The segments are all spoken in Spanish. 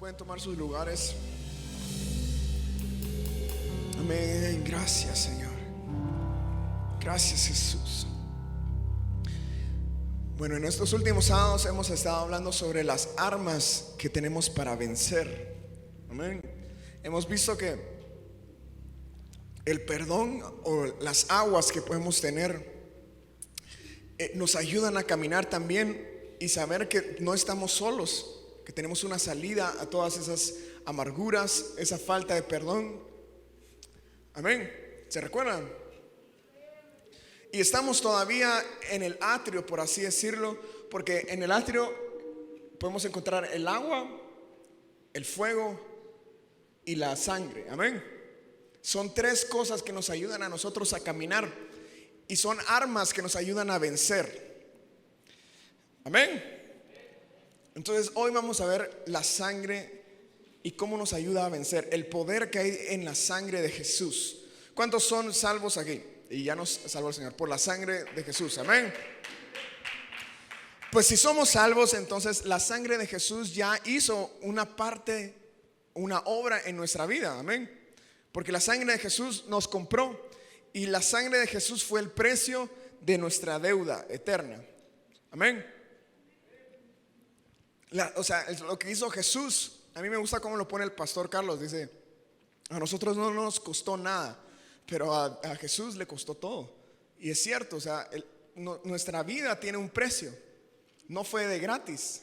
Pueden tomar sus lugares. Amén. Gracias, Señor. Gracias, Jesús. Bueno, en estos últimos sábados hemos estado hablando sobre las armas que tenemos para vencer. Amén. Hemos visto que el perdón o las aguas que podemos tener nos ayudan a caminar también y saber que no estamos solos, que tenemos una salida a todas esas amarguras, esa falta de perdón. Amén. ¿Se recuerdan? Y estamos todavía en el atrio, por así decirlo, porque en el atrio podemos encontrar el agua, el fuego y la sangre. Amén. Son tres cosas que nos ayudan a nosotros a caminar y son armas que nos ayudan a vencer. Amén. Entonces hoy vamos a ver la sangre y cómo nos ayuda a vencer, el poder que hay en la sangre de Jesús. ¿Cuántos son salvos aquí? Y ya nos salvó el Señor por la sangre de Jesús. Amén. Pues si somos salvos, entonces la sangre de Jesús ya hizo una parte, una obra en nuestra vida. Amén. Porque la sangre de Jesús nos compró y la sangre de Jesús fue el precio de nuestra deuda eterna. Amén. Lo que hizo Jesús, a mí me gusta cómo lo pone el pastor Carlos. Dice: a nosotros no nos costó nada, pero a Jesús le costó todo. Y es cierto, nuestra vida tiene un precio. No fue de gratis.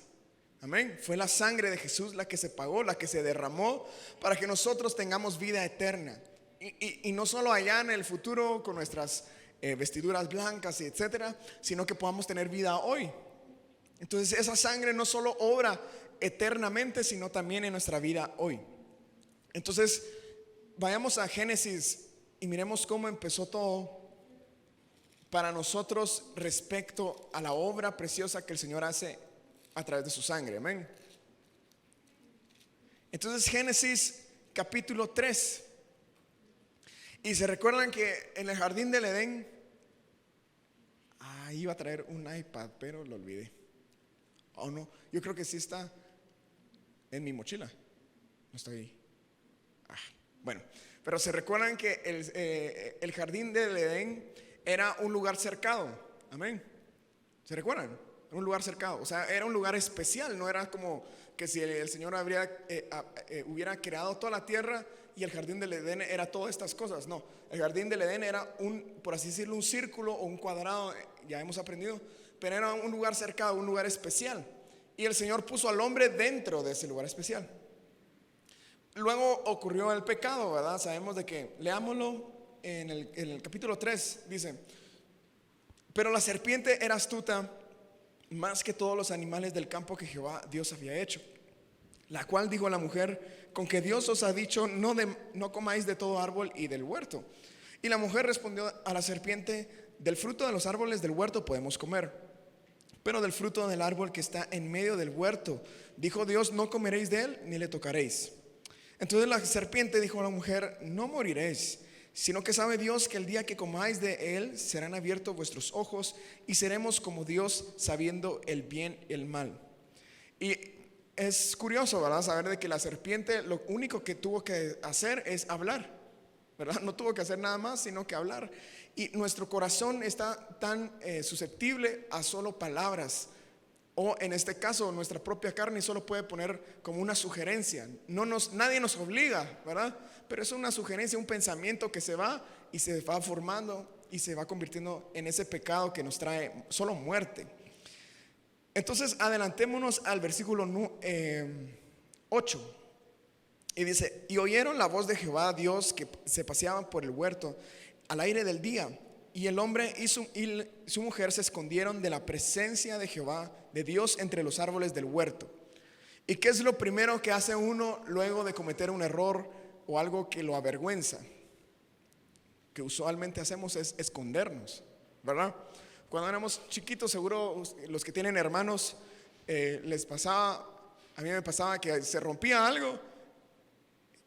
Amén. Fue la sangre de Jesús la que se pagó, la que se derramó para que nosotros tengamos vida eterna. Y no solo allá en el futuro con nuestras vestiduras blancas y etcétera, sino que podamos tener vida hoy. Entonces esa sangre no solo obra eternamente, sino también en nuestra vida hoy. Entonces vayamos a Génesis y miremos cómo empezó todo para nosotros respecto a la obra preciosa que el Señor hace a través de su sangre. Amén. Entonces Génesis capítulo 3. Y se recuerdan que en el jardín del Edén, iba a traer un iPad, pero lo olvidé. ¿O no? Yo creo que sí está en mi mochila. No está ahí. Bueno, pero se recuerdan que el jardín del Edén era un lugar cercado. Amén. ¿Se recuerdan? Un lugar cercado. O sea, era un lugar especial. No era como que si el Señor hubiera creado toda la tierra y el jardín del Edén era todas estas cosas. No, el jardín del Edén era por así decirlo, un círculo o un cuadrado. Ya hemos aprendido. Pero era un lugar cercado, un lugar especial. Y el Señor puso al hombre dentro de ese lugar especial. Luego ocurrió el pecado, ¿verdad? Sabemos de que, leámoslo en el capítulo 3, dice: pero la serpiente era astuta más que todos los animales del campo que Jehová Dios había hecho, la cual dijo a la mujer: con que Dios os ha dicho, no comáis de todo árbol y del huerto. Y la mujer respondió a la serpiente: del fruto de los árboles del huerto podemos comer, pero del fruto del árbol que está en medio del huerto, dijo Dios, no comeréis de él ni le tocaréis. Entonces la serpiente dijo a la mujer: no moriréis, sino que sabe Dios que el día que comáis de él serán abiertos vuestros ojos y seremos como Dios, sabiendo el bien y el mal. Y es curioso, ¿verdad? Saber de que la serpiente lo único que tuvo que hacer es hablar, ¿verdad? No tuvo que hacer nada más sino que hablar. Y nuestro corazón está tan susceptible a solo palabras. O en este caso nuestra propia carne solo puede poner como una sugerencia. Nadie nos obliga, ¿verdad? Pero es una sugerencia, un pensamiento que se va y se va formando y se va convirtiendo en ese pecado que nos trae solo muerte. Entonces adelantémonos al versículo 8. Y dice: y oyeron la voz de Jehová Dios que se paseaban por el huerto al aire del día. Y el hombre y su mujer se escondieron de la presencia de Jehová, de Dios, entre los árboles del huerto. ¿Y qué es lo primero que hace uno luego de cometer un error o algo que lo avergüenza? Que usualmente hacemos es escondernos, ¿verdad? Cuando éramos chiquitos, seguro los que tienen hermanos les pasaba, a mí me pasaba que se rompía algo.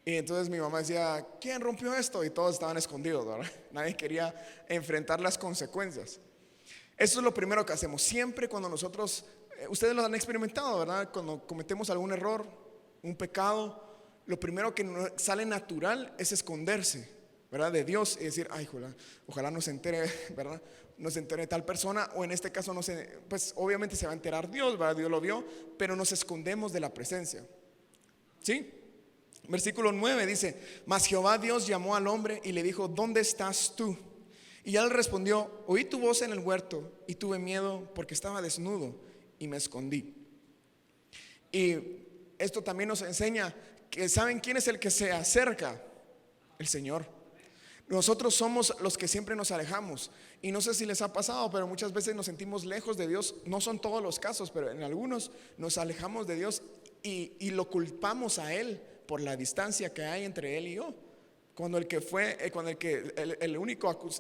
Y entonces mi mamá decía: ¿quién rompió esto? Y todos estaban escondidos, ¿verdad? Nadie quería enfrentar las consecuencias. Eso es lo primero que hacemos. Siempre cuando nosotros, ustedes lo han experimentado, ¿verdad? Cuando cometemos algún error, un pecado, lo primero que sale natural es esconderse, ¿verdad? De Dios y decir, ay, ojalá no se entere, ¿verdad? No se entere tal persona, o en este caso pues obviamente se va a enterar Dios, ¿verdad? Dios lo vio, pero nos escondemos de la presencia. ¿Sí? Versículo 9 dice, mas Jehová Dios llamó al hombre y le dijo, ¿dónde estás tú? Y él respondió, oí tu voz en el huerto y tuve miedo porque estaba desnudo y me escondí. Y esto también nos enseña que ¿saben quién es el que se acerca? El Señor. Nosotros somos los que siempre nos alejamos. Y no sé si les ha pasado, pero muchas veces nos sentimos lejos de Dios. No son todos los casos, pero en algunos nos alejamos de Dios y lo culpamos a Él por la distancia que hay entre Él y yo. Cuando el único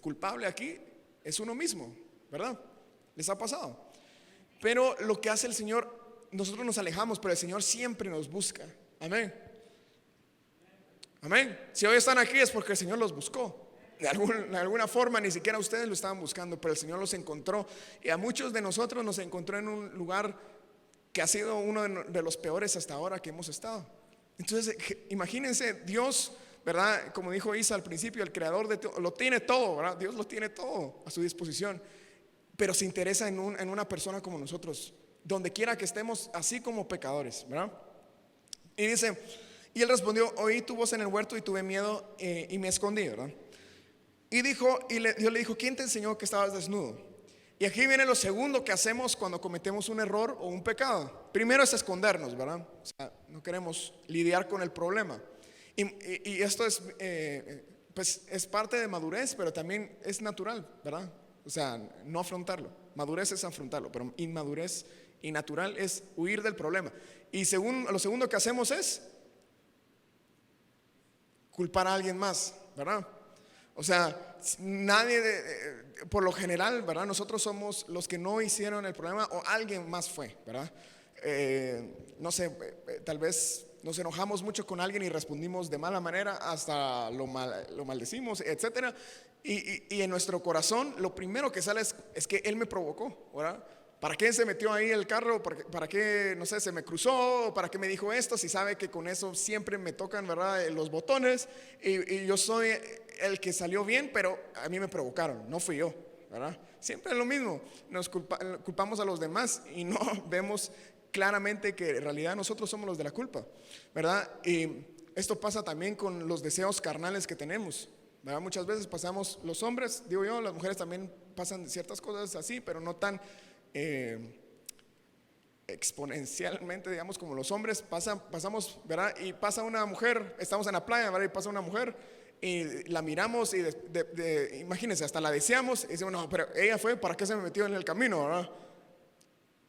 culpable aquí es uno mismo, ¿verdad? ¿Les ha pasado? Pero lo que hace el Señor, nosotros nos alejamos, pero el Señor siempre nos busca. Amén. Amén. Si hoy están aquí es porque el Señor los buscó. De alguna forma, ni siquiera ustedes lo estaban buscando, pero el Señor los encontró. Y a muchos de nosotros nos encontró en un lugar que ha sido uno de los peores hasta ahora que hemos estado. Entonces, imagínense, Dios, ¿verdad? Como dijo Isa al principio, el creador de todo, lo tiene todo, ¿verdad? Dios lo tiene todo a su disposición, pero se interesa en una persona como nosotros, donde quiera que estemos, así como pecadores, ¿verdad? Y dice, y él respondió, oí tu voz en el huerto y tuve miedo y me escondí, ¿verdad? Y dijo, Dios le dijo, ¿quién te enseñó que estabas desnudo? Y aquí viene lo segundo que hacemos cuando cometemos un error o un pecado. Primero es escondernos, ¿verdad? O sea, no queremos lidiar con el problema. Y esto es, pues es parte de madurez, pero también es natural, ¿verdad? O sea, no afrontarlo. Madurez es afrontarlo, pero inmadurez y natural es huir del problema. Y lo segundo que hacemos es culpar a alguien más, ¿verdad? O sea, nadie, por lo general, ¿verdad? Nosotros somos los que no hicieron el problema o alguien más fue, ¿verdad? No sé, tal vez nos enojamos mucho con alguien y respondimos de mala manera, hasta lo maldecimos, etcétera. Y en nuestro corazón lo primero que sale es que él me provocó, ¿verdad? ¿Para qué se metió ahí el carro? ¿Para qué, no sé, se me cruzó? ¿Para qué me dijo esto? Si sabe que con eso siempre me tocan, ¿verdad? Los botones y yo soy el que salió bien, pero a mí me provocaron, no fui yo, ¿verdad? Siempre es lo mismo, nos culpamos a los demás y no vemos claramente que en realidad nosotros somos los de la culpa, ¿verdad? Y esto pasa también con los deseos carnales que tenemos, ¿verdad? Muchas veces pasamos, los hombres, digo yo, las mujeres también pasan ciertas cosas así, pero no tan exponencialmente, digamos, como los hombres pasamos, ¿verdad? Y pasa una mujer, estamos en la playa, ¿verdad? Y pasa una mujer y la miramos y imagínense, hasta la deseamos y decimos, no, pero ella fue, ¿para qué se me metió en el camino, ¿verdad?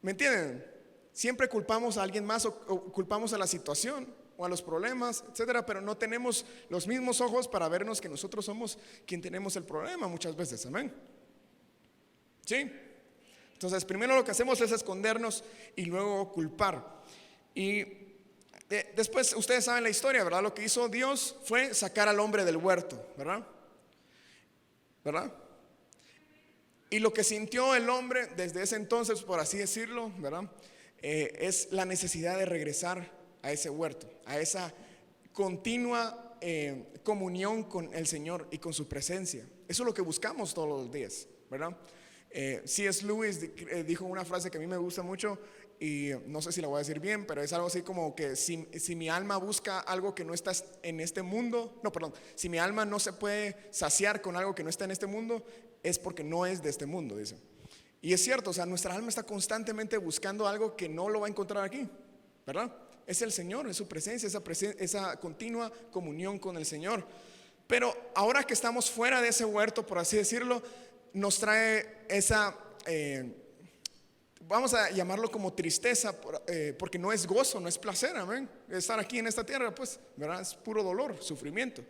¿Me entienden? Siempre culpamos a alguien más o culpamos a la situación o a los problemas, etcétera, pero no tenemos los mismos ojos para vernos que nosotros somos quien tenemos el problema muchas veces, amén. ¿Sí? Entonces, primero lo que hacemos es escondernos y luego culpar. Y después, ustedes saben la historia, ¿verdad? Lo que hizo Dios fue sacar al hombre del huerto, ¿verdad? ¿Verdad? Y lo que sintió el hombre desde ese entonces, por así decirlo, ¿verdad? Es la necesidad de regresar a ese huerto, a esa continua comunión con el Señor y con su presencia. Eso es lo que buscamos todos los días, ¿verdad? C.S. Lewis dijo una frase que a mí me gusta mucho y no sé si la voy a decir bien, pero es algo así como que si mi alma busca algo que no está en este mundo, si mi alma no se puede saciar con algo que no está en este mundo, es porque no es de este mundo, dice. Y es cierto, o sea, nuestra alma está constantemente buscando algo que no lo va a encontrar aquí, ¿verdad? Es el Señor, es su presencia, esa continua comunión con el Señor. Pero ahora que estamos fuera de ese huerto, por así decirlo, nos trae esa, vamos a llamarlo como tristeza, porque no es gozo, no es placer, amén. Estar aquí en esta tierra, pues, ¿verdad? Es puro dolor, sufrimiento.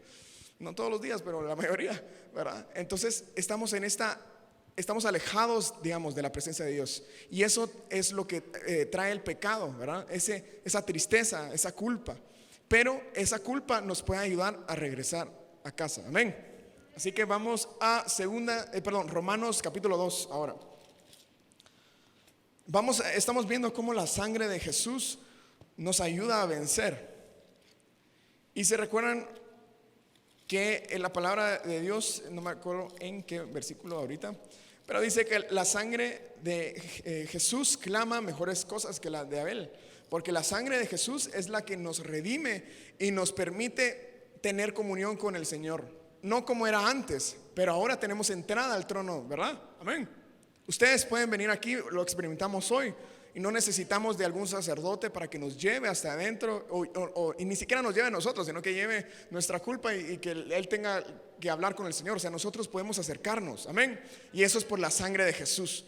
No todos los días, pero la mayoría, ¿verdad? Entonces estamos alejados, digamos, de la presencia de Dios. Y eso es lo que trae el pecado, ¿verdad? Esa tristeza, esa culpa. Pero esa culpa nos puede ayudar a regresar a casa, amén. Así que vamos a Romanos capítulo 2 ahora. Estamos viendo cómo la sangre de Jesús nos ayuda a vencer. Y se recuerdan que en la palabra de Dios, no me acuerdo en qué versículo ahorita, pero dice que la sangre de Jesús clama mejores cosas que la de Abel, porque la sangre de Jesús es la que nos redime y nos permite tener comunión con el Señor, no como era antes, pero ahora tenemos entrada al trono, ¿verdad? Amén. Ustedes pueden venir aquí, lo experimentamos hoy, y no necesitamos de algún sacerdote para que nos lleve hasta adentro, y ni siquiera nos lleve a nosotros, sino que lleve nuestra culpa y que Él tenga que hablar con el Señor. O sea, nosotros podemos acercarnos, amén. Y eso es por la sangre de Jesús,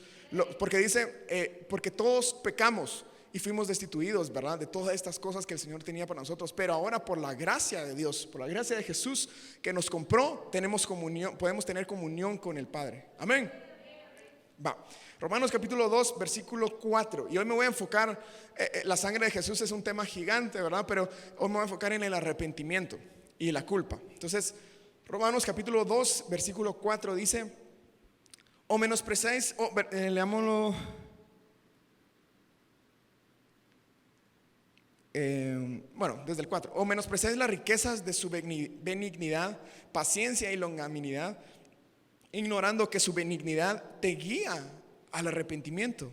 porque dice, porque todos pecamos y fuimos destituidos, ¿verdad? De todas estas cosas que el Señor tenía para nosotros, pero ahora por la gracia de Dios, por la gracia de Jesús que nos compró, tenemos comunión, podemos tener comunión con el Padre, amén. Va, Romanos capítulo 2 versículo 4. Y hoy me voy a enfocar, la sangre de Jesús es un tema gigante, ¿verdad? Pero hoy me voy a enfocar en el arrepentimiento y la culpa. Entonces, Romanos capítulo 2 versículo 4 dice: o menospreciáis, leámoslo, bueno, desde el 4. O menospreciáis las riquezas de su benignidad, paciencia y longanimidad, ignorando que su benignidad te guía al arrepentimiento,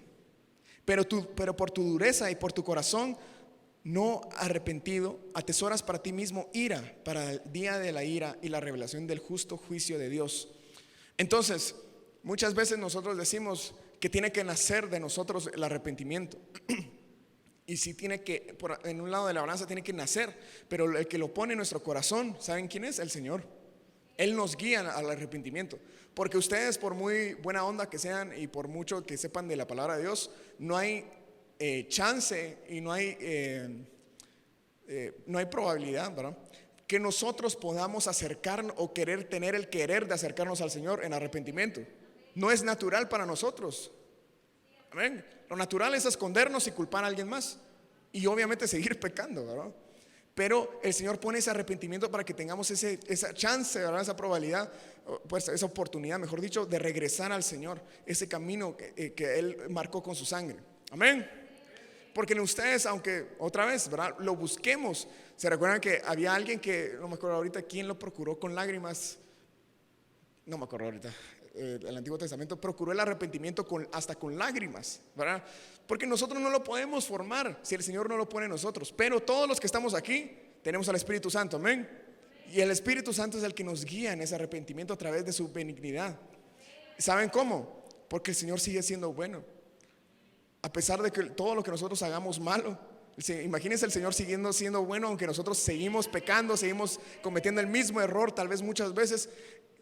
pero por tu dureza y por tu corazón no arrepentido atesoras para ti mismo ira para el día de la ira y la revelación del justo juicio de Dios. Entonces, muchas veces nosotros decimos que tiene que nacer de nosotros el arrepentimiento. Y si tiene que, en un lado de la balanza tiene que nacer, pero el que lo pone en nuestro corazón, ¿saben quién es? El Señor. Él nos guía al arrepentimiento, porque ustedes, por muy buena onda que sean y por mucho que sepan de la palabra de Dios, no hay chance y no hay probabilidad, ¿verdad?, que nosotros podamos acercarnos o tener el querer de acercarnos al Señor en arrepentimiento. No es natural para nosotros. Amén. Lo natural es escondernos y culpar a alguien más y obviamente seguir pecando, ¿verdad? Pero el Señor pone ese arrepentimiento para que tengamos esa chance, ¿verdad?, esa probabilidad, pues esa oportunidad, mejor dicho, de regresar al Señor, ese camino que Él marcó con su sangre. Amén. Porque en ustedes, aunque otra vez, ¿verdad?, lo busquemos. ¿Se recuerdan que había alguien que, no me acuerdo ahorita quién lo procuró con lágrimas? No me acuerdo ahorita. El Antiguo Testamento procuró el arrepentimiento hasta con lágrimas, ¿verdad? Porque nosotros no lo podemos formar si el Señor no lo pone en nosotros. Pero todos los que estamos aquí tenemos al Espíritu Santo, amén. Y el Espíritu Santo es el que nos guía en ese arrepentimiento a través de su benignidad. ¿Saben cómo? Porque el Señor sigue siendo bueno, a pesar de que todo lo que nosotros hagamos malo. Imagínense el Señor siguiendo siendo bueno, aunque nosotros seguimos pecando, seguimos cometiendo el mismo error, tal vez muchas veces.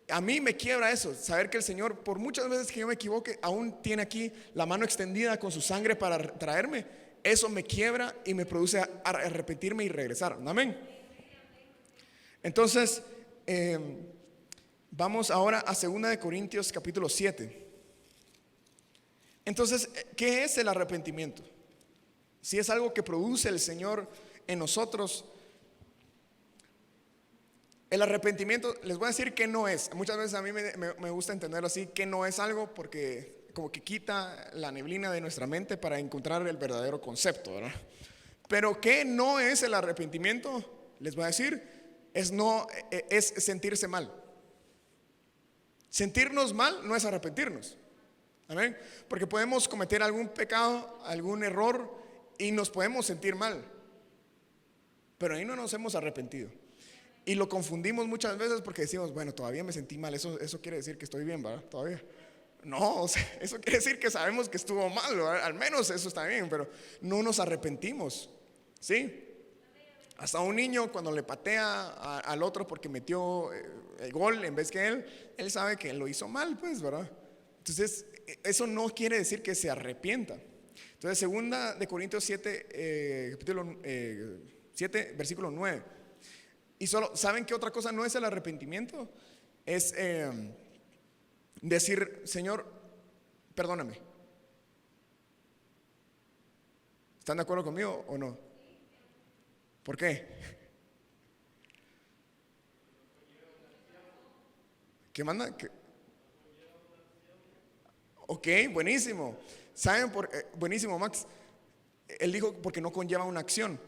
A mí me quiebra eso, saber que el Señor, por muchas veces que yo me equivoque, aún tiene aquí la mano extendida con su sangre para traerme. Eso me quiebra y me produce arrepentirme y regresar. Amén. Entonces, vamos ahora a 2 Corintios capítulo 7. Entonces, ¿qué es el arrepentimiento? Si es algo que produce el Señor en nosotros. El arrepentimiento, les voy a decir que no es. Muchas veces a mí me gusta entenderlo así, que no es algo, porque como que quita la neblina de nuestra mente para encontrar el verdadero concepto, ¿verdad? Pero ¿qué no es el arrepentimiento? Les voy a decir, es sentirse mal. Sentirnos mal no es arrepentirnos. Amén. Porque podemos cometer algún pecado, algún error y nos podemos sentir mal, pero ahí no nos hemos arrepentido. Y lo confundimos muchas veces porque decimos, bueno, todavía me sentí mal, eso quiere decir que estoy bien, ¿verdad? Todavía. No, o sea, eso quiere decir que sabemos que estuvo mal, ¿verdad? Al menos eso está bien, pero no nos arrepentimos, ¿sí? Hasta un niño cuando le patea al otro porque metió el gol en vez que él sabe que lo hizo mal, pues, ¿verdad? Entonces, eso no quiere decir que se arrepienta. Entonces, 2 Corintios 7, capítulo 7, versículo 9. Y solo, ¿saben qué otra cosa no es el arrepentimiento? Es decir, Señor, perdóname. ¿Están de acuerdo conmigo o no? ¿Por qué? ¿Qué manda? Ok, buenísimo. ¿Saben buenísimo, Max. Él dijo porque no conlleva una acción.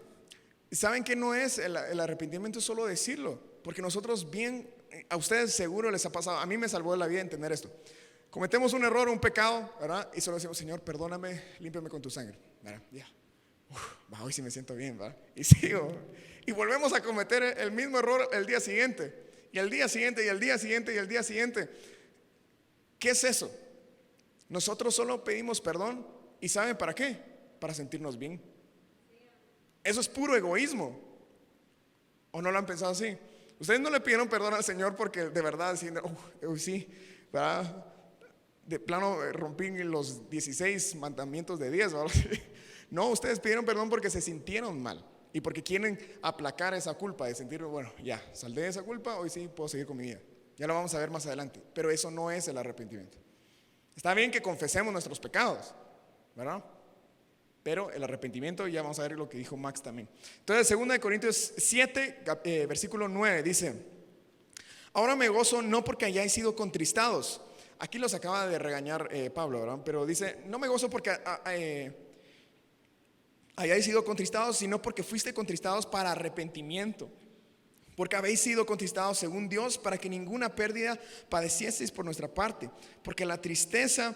¿Saben que no es el arrepentimiento? Es solo decirlo. Porque nosotros bien, a ustedes seguro les ha pasado, a mí me salvó de la vida entender esto. Cometemos un error, un pecado, ¿verdad? Y solo decimos, Señor, perdóname, límpiame con tu sangre, ¿verdad? Ya. Hoy sí me siento bien, ¿verdad? Y sigo. Y volvemos a cometer el mismo error el día siguiente. Y el día siguiente, y el día siguiente, y el día siguiente. ¿Qué es eso? Nosotros solo pedimos perdón. ¿Y saben para qué? Para sentirnos bien. Eso es puro egoísmo. ¿O no lo han pensado así? Ustedes no le pidieron perdón al Señor porque de verdad sí, ¿verdad? De plano rompí los 16 mandamientos de 10, ¿verdad? No, ustedes pidieron perdón porque se sintieron mal y porque quieren aplacar esa culpa de sentir, bueno, ya, saldé de esa culpa, hoy sí puedo seguir con mi vida. Ya lo vamos a ver más adelante, pero eso no es el arrepentimiento. Está bien que confesemos nuestros pecados, ¿verdad? Pero el arrepentimiento, ya vamos a ver lo que dijo Max también. Entonces, 2 Corintios 7, versículo 9, dice: ahora me gozo no porque hayáis sido contristados. Aquí los acaba de regañar Pablo, ¿verdad? Pero dice, no me gozo porque hayáis sido contristados, sino porque fuiste contristados para arrepentimiento. Porque habéis sido contristados según Dios, para que ninguna pérdida padecieseis por nuestra parte. Porque la tristeza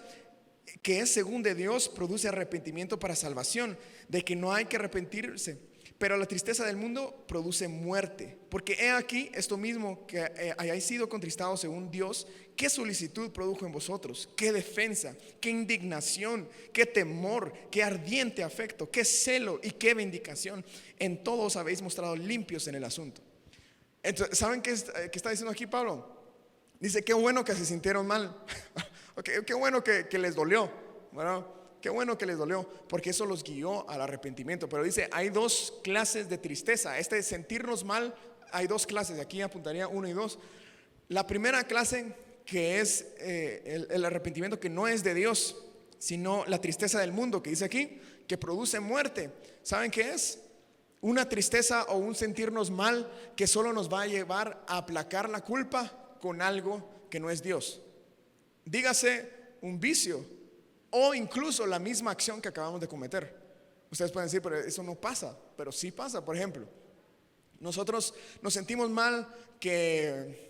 que es según de Dios produce arrepentimiento para salvación, de que no hay que arrepentirse. Pero la tristeza del mundo produce muerte. Porque he aquí esto mismo, que hayáis sido contristados según Dios, qué solicitud produjo en vosotros, qué defensa, qué indignación, qué temor, qué ardiente afecto, qué celo y qué vindicación. En todos habéis mostrado limpios en el asunto. Entonces, ¿saben qué está diciendo aquí Pablo? Dice, qué bueno que se sintieron mal. Qué bueno que les dolió, ¿verdad? Qué bueno que les dolió, porque eso los guió al arrepentimiento. Pero dice, hay dos clases de tristeza. De sentirnos mal, hay dos clases. Aquí apuntaría 1 y 2. La primera clase, que es el arrepentimiento que no es de Dios, sino la tristeza del mundo, que dice aquí, que produce muerte. ¿Saben qué es? Una tristeza o un sentirnos mal que solo nos va a llevar a aplacar la culpa con algo que no es Dios. Dígase un vicio o incluso la misma acción que acabamos de cometer. Ustedes pueden decir, pero eso no pasa. Pero sí pasa. Por ejemplo, nosotros nos sentimos mal que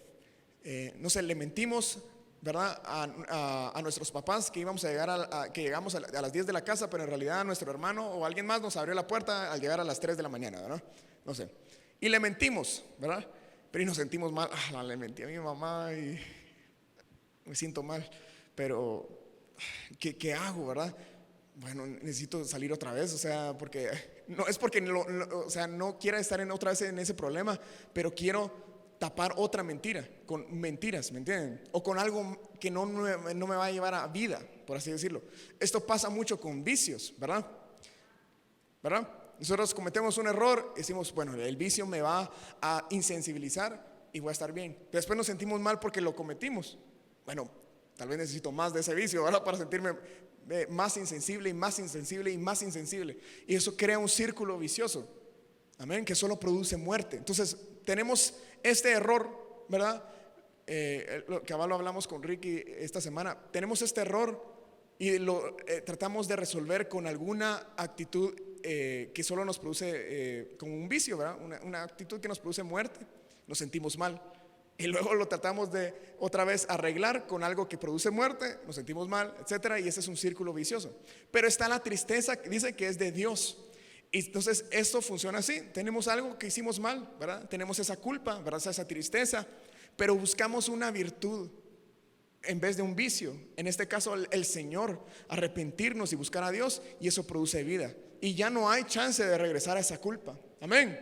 no sé, le mentimos, ¿verdad? A nuestros papás que íbamos a llegar que llegamos a las 10 de la casa, pero en realidad nuestro hermano o alguien más nos abrió la puerta al llegar a las 3 de la mañana, ¿verdad? No sé. Y le mentimos, ¿verdad? Pero y nos sentimos mal. Le mentí a mi mamá y me siento mal. Pero ¿qué hago, verdad? Bueno, necesito salir otra vez, o sea, porque no es porque o sea, no quiera estar otra vez en ese problema, pero quiero tapar otra mentira con mentiras, ¿me entienden? O con algo que no me va a llevar a vida, por así decirlo. Esto pasa mucho con vicios, ¿verdad? Nosotros cometemos un error, decimos, bueno, el vicio me va a insensibilizar y voy a estar bien. Pero después nos sentimos mal porque lo cometimos. Bueno, tal vez necesito más de ese vicio, ¿verdad? Para sentirme más insensible y más insensible y más insensible. Y eso crea un círculo vicioso, amén, que solo produce muerte. Entonces tenemos este error, ¿verdad? Lo que lo hablamos con Ricky esta semana. Tenemos este error y lo tratamos de resolver con alguna actitud que solo nos produce como un vicio, ¿verdad? Una actitud que nos produce muerte. Nos sentimos mal y luego lo tratamos de otra vez arreglar con algo que produce muerte, nos sentimos mal, etcétera, y ese es un círculo vicioso. Pero está la tristeza que dice que es de Dios. Y entonces esto funciona así. Tenemos algo que hicimos mal, ¿verdad? Tenemos esa culpa, ¿verdad? Esa tristeza, pero buscamos una virtud en vez de un vicio. En este caso el Señor, arrepentirnos y buscar a Dios, y eso produce vida. Y ya no hay chance de regresar a esa culpa. Amén.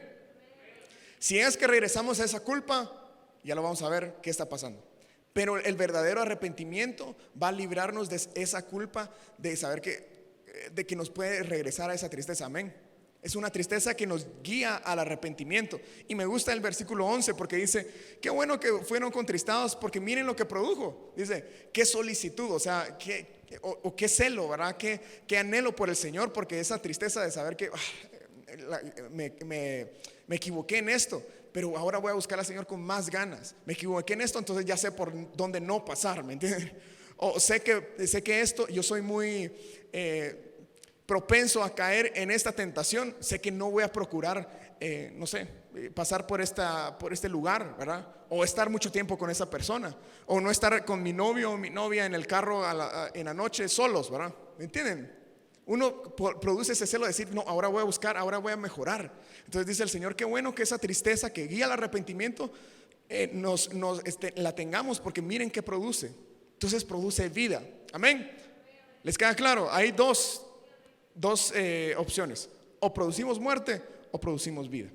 Si es que regresamos a esa culpa, ya lo vamos a ver qué está pasando. Pero el verdadero arrepentimiento va a librarnos de esa culpa, de saber de que nos puede regresar a esa tristeza. Amén. Es una tristeza que nos guía al arrepentimiento. Y me gusta el versículo 11 porque dice, qué bueno que fueron contristados porque miren lo que produjo. Dice, qué solicitud, o sea, qué celo, ¿verdad? Qué anhelo por el Señor, porque esa tristeza de saber que me equivoqué en esto, pero ahora voy a buscar al Señor con más ganas. Me equivoqué en esto, entonces ya sé por dónde no pasar, ¿me entienden? O sé que esto, yo soy muy propenso a caer en esta tentación, sé que no voy a procurar, no sé, pasar por este lugar, ¿verdad? O estar mucho tiempo con esa persona, o no estar con mi novio o mi novia en el carro en la noche solos, ¿verdad? ¿Me entienden? Uno produce ese celo de decir, no, ahora voy a buscar, ahora voy a mejorar. Entonces dice el Señor, qué bueno que esa tristeza que guía al arrepentimiento la tengamos, porque miren qué produce. Entonces produce vida. Amén. ¿Les queda claro? Hay dos opciones: o producimos muerte o producimos vida.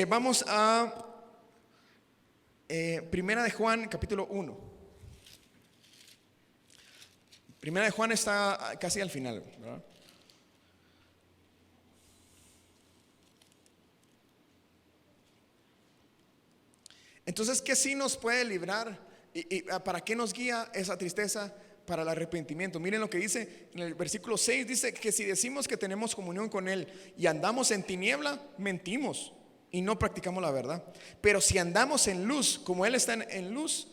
Vamos a Primera de Juan, capítulo 1. Primera de Juan está casi al final, ¿verdad? Entonces, ¿qué sí nos puede librar? ¿Y para qué nos guía esa tristeza? Para el arrepentimiento. Miren lo que dice en el versículo 6: dice que si decimos que tenemos comunión con Él y andamos en tiniebla, mentimos y no practicamos la verdad. Pero si andamos en luz, como Él está en luz,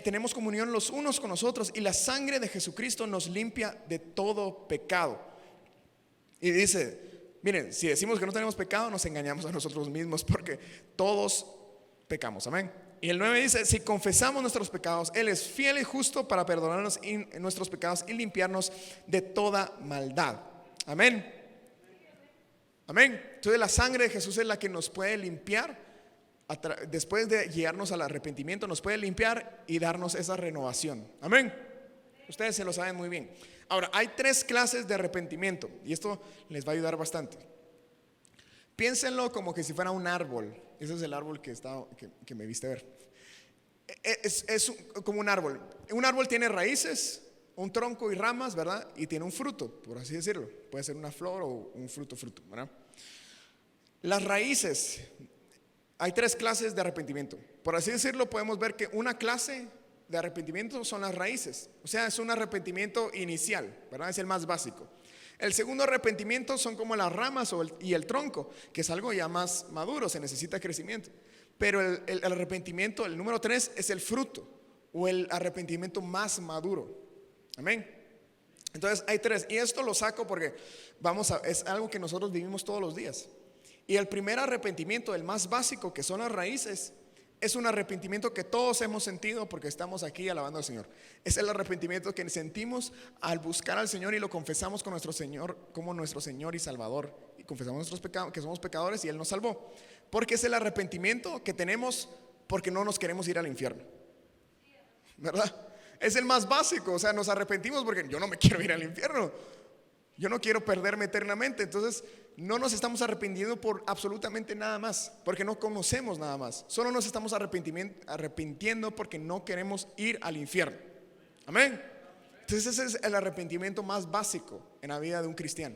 tenemos comunión los unos con los otros, y la sangre de Jesucristo nos limpia de todo pecado. Y dice, miren, si decimos que no tenemos pecado, nos engañamos a nosotros mismos, porque todos pecamos. Amén. Y el 9 dice, si confesamos nuestros pecados, Él es fiel y justo para perdonarnos nuestros pecados y limpiarnos de toda maldad. Amén. Amén. Entonces la sangre de Jesús es la que nos puede limpiar. Después de guiarnos al arrepentimiento, nos puede limpiar y darnos esa renovación. Amén. Ustedes se lo saben muy bien. Ahora, hay 3 clases de arrepentimiento, y esto les va a ayudar bastante. Piénsenlo como que si fuera un árbol. Ese es el árbol que me viste ver. Es como un árbol. Un árbol tiene raíces, un tronco y ramas, ¿verdad? Y tiene un fruto, por así decirlo. Puede ser una flor o un fruto, ¿verdad? Las raíces. Hay 3 clases de arrepentimiento. Por así decirlo, podemos ver que una clase de arrepentimiento son las raíces. O sea, es un arrepentimiento inicial, ¿verdad? Es el más básico. El segundo arrepentimiento son como las ramas y el tronco, que es algo ya más maduro, se necesita crecimiento. Pero el arrepentimiento, el número 3, es el fruto, o el arrepentimiento más maduro. Amén. Entonces hay 3, y esto lo saco porque es algo que nosotros vivimos todos los días. Y el primer arrepentimiento, el más básico, que son las raíces, es un arrepentimiento que todos hemos sentido porque estamos aquí alabando al Señor. Es el arrepentimiento que sentimos al buscar al Señor y lo confesamos con nuestro Señor como nuestro Señor y Salvador, y confesamos nuestros pecados, que somos pecadores y Él nos salvó. Porque es el arrepentimiento que tenemos porque no nos queremos ir al infierno, ¿verdad? Es el más básico. O sea, nos arrepentimos porque yo no me quiero ir al infierno, yo no quiero perderme eternamente. Entonces no nos estamos arrepintiendo por absolutamente nada más, porque no conocemos nada más. Solo nos estamos arrepintiendo porque no queremos ir al infierno. Amén. Entonces ese es el arrepentimiento más básico en la vida de un cristiano,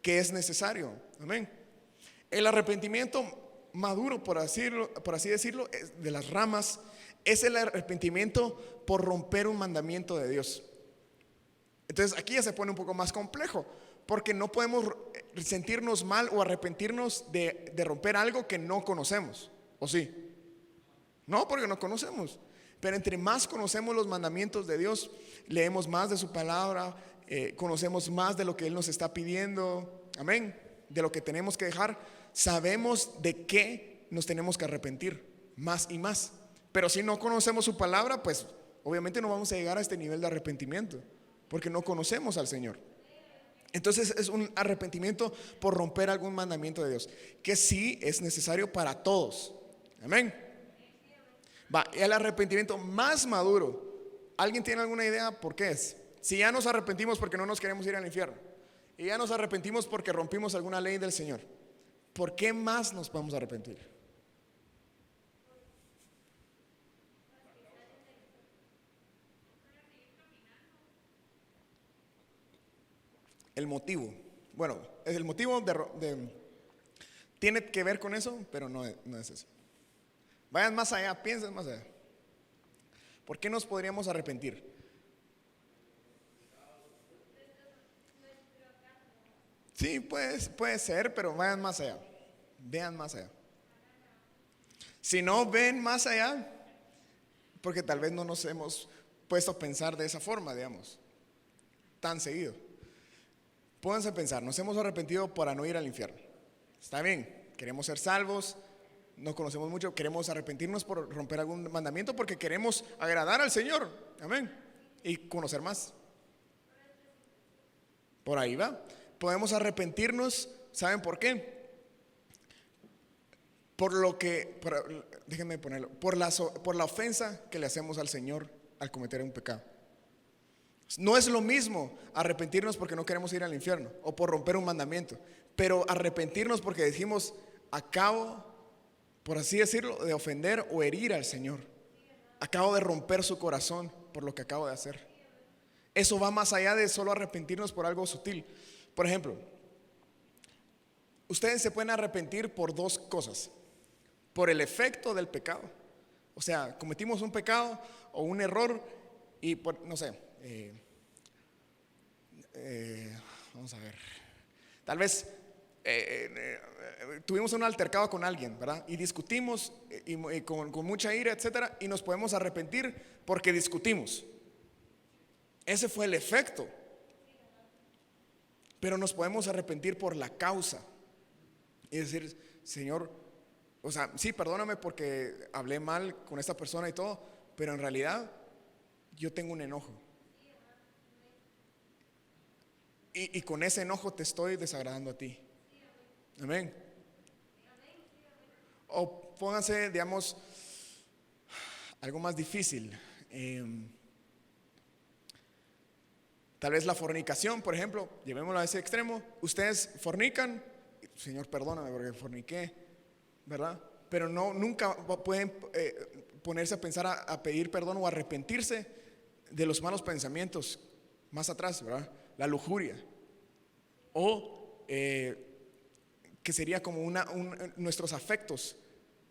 que es necesario. Amén. El arrepentimiento maduro, por así decirlo, de las ramas, es el arrepentimiento por romper un mandamiento de Dios. Entonces aquí ya se pone un poco más complejo, porque no podemos sentirnos mal o arrepentirnos de romper algo que no conocemos. ¿O sí? No, porque no conocemos. Pero entre más conocemos los mandamientos de Dios, leemos más de su palabra, conocemos más de lo que Él nos está pidiendo. Amén. De lo que tenemos que dejar, sabemos de qué nos tenemos que arrepentir más y más. Pero si no conocemos su palabra, pues obviamente no vamos a llegar a este nivel de arrepentimiento, porque no conocemos al Señor. Entonces es un arrepentimiento por romper algún mandamiento de Dios, que sí es necesario para todos. Amén. El arrepentimiento más maduro, ¿alguien tiene alguna idea por qué es? Si ya nos arrepentimos porque no nos queremos ir al infierno, y ya nos arrepentimos porque rompimos alguna ley del Señor, ¿por qué más nos podemos arrepentir? El motivo, bueno, el motivo tiene que ver con eso, pero no es eso. Vayan más allá, piensen más allá. ¿Por qué nos podríamos arrepentir? Sí, puede ser, pero vayan más allá. Vean más allá. Si no ven más allá, porque tal vez no nos hemos puesto a pensar de esa forma, digamos, tan seguido. pónganse a pensar, nos hemos arrepentido para no ir al infierno. Está bien, queremos ser salvos, no conocemos mucho, queremos arrepentirnos por romper algún mandamiento porque queremos agradar al Señor, amén, y conocer más. Por ahí va. Podemos arrepentirnos, ¿saben por qué? Déjenme ponerlo, por la ofensa que le hacemos al Señor al cometer un pecado. No es lo mismo arrepentirnos porque no queremos ir al infierno o por romper un mandamiento, pero arrepentirnos porque decimos, acabo, por así decirlo, de ofender o herir al Señor. Acabo de romper su corazón por lo que acabo de hacer. Eso va más allá de solo arrepentirnos por algo sutil. Por ejemplo, ustedes se pueden arrepentir por dos cosas: por el efecto del pecado, o sea, cometimos un pecado o un error y no sé, vamos a ver, tal vez tuvimos un altercado con alguien, ¿verdad? Y discutimos y con mucha ira, etcétera, y nos podemos arrepentir porque discutimos. Ese fue el efecto. Pero nos podemos arrepentir por la causa y decir, Señor, o sea, sí, perdóname porque hablé mal con esta persona y todo, pero en realidad yo tengo un enojo. Y con ese enojo te estoy desagradando a ti. Amén. O pónganse, digamos, algo más difícil. Tal vez la fornicación, por ejemplo, llevémoslo a ese extremo. Ustedes fornican, Señor, perdóname porque forniqué, ¿verdad? Pero nunca pueden ponerse a pensar a pedir perdón o arrepentirse de los malos pensamientos más atrás, ¿verdad? La lujuria. O que sería como nuestros afectos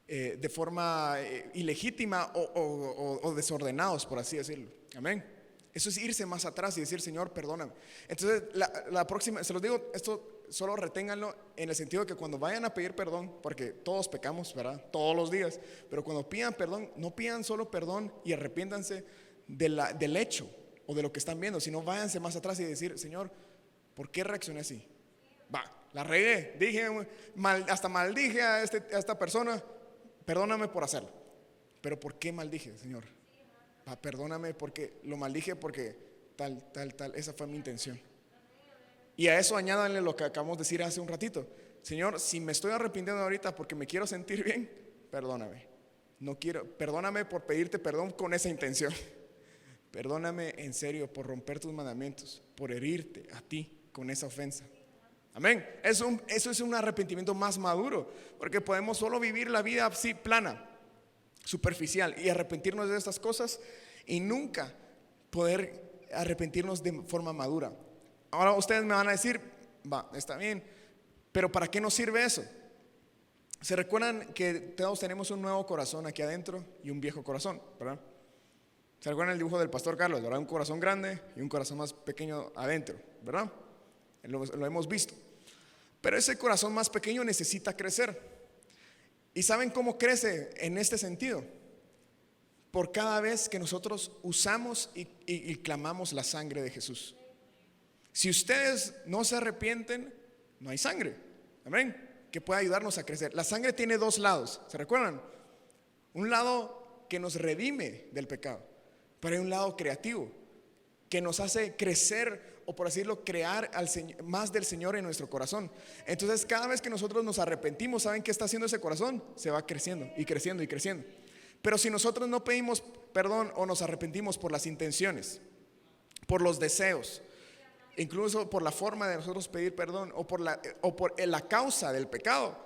de forma ilegítima o desordenados, por así decirlo. Amén. Eso es irse más atrás y decir, Señor, perdóname. Entonces, la próxima, se los digo, esto solo reténganlo en el sentido de que cuando vayan a pedir perdón, porque todos pecamos, ¿verdad? Todos los días. Pero cuando pidan perdón, no pidan solo perdón y arrepiéntanse del hecho o de lo que están viendo, sino váyanse más atrás y decir, Señor, ¿por qué reaccioné así? La regué, dije hasta maldije a esta persona, perdóname por hacerlo. Pero ¿por qué maldije, Señor? Perdóname porque lo maldije porque tal, esa fue mi intención. Y a eso añádanle lo que acabamos de decir hace un ratito. Señor, si me estoy arrepintiendo ahorita porque me quiero sentir bien, perdóname. Perdóname por pedirte perdón con esa intención. Perdóname en serio por romper tus mandamientos, por herirte a ti con esa ofensa. Amén. Eso es un arrepentimiento más maduro, porque podemos solo vivir la vida así plana, superficial, y arrepentirnos de estas cosas y nunca poder arrepentirnos de forma madura. Ahora ustedes me van a decir, está bien, pero ¿para qué nos sirve eso? ¿Se recuerdan que todos tenemos un nuevo corazón aquí adentro y un viejo corazón, verdad? ¿Se recuerdan el dibujo del pastor Carlos, verdad? Un corazón grande y un corazón más pequeño adentro, ¿verdad? Lo hemos visto. Pero ese corazón más pequeño necesita crecer. ¿Y saben cómo crece en este sentido? Por cada vez que nosotros usamos y clamamos la sangre de Jesús. Si ustedes no se arrepienten, no hay sangre. Amén. Que pueda ayudarnos a crecer. La sangre tiene dos lados, ¿se recuerdan? Un lado que nos redime del pecado, pero hay un lado creativo que nos hace crecer, o por así decirlo, crear más del Señor en nuestro corazón. Entonces cada vez que nosotros nos arrepentimos, ¿saben qué está haciendo ese corazón? Se va creciendo y creciendo y creciendo. Pero si nosotros no pedimos perdón o nos arrepentimos por las intenciones, por los deseos, incluso por la forma de nosotros pedir perdón o por la causa del pecado,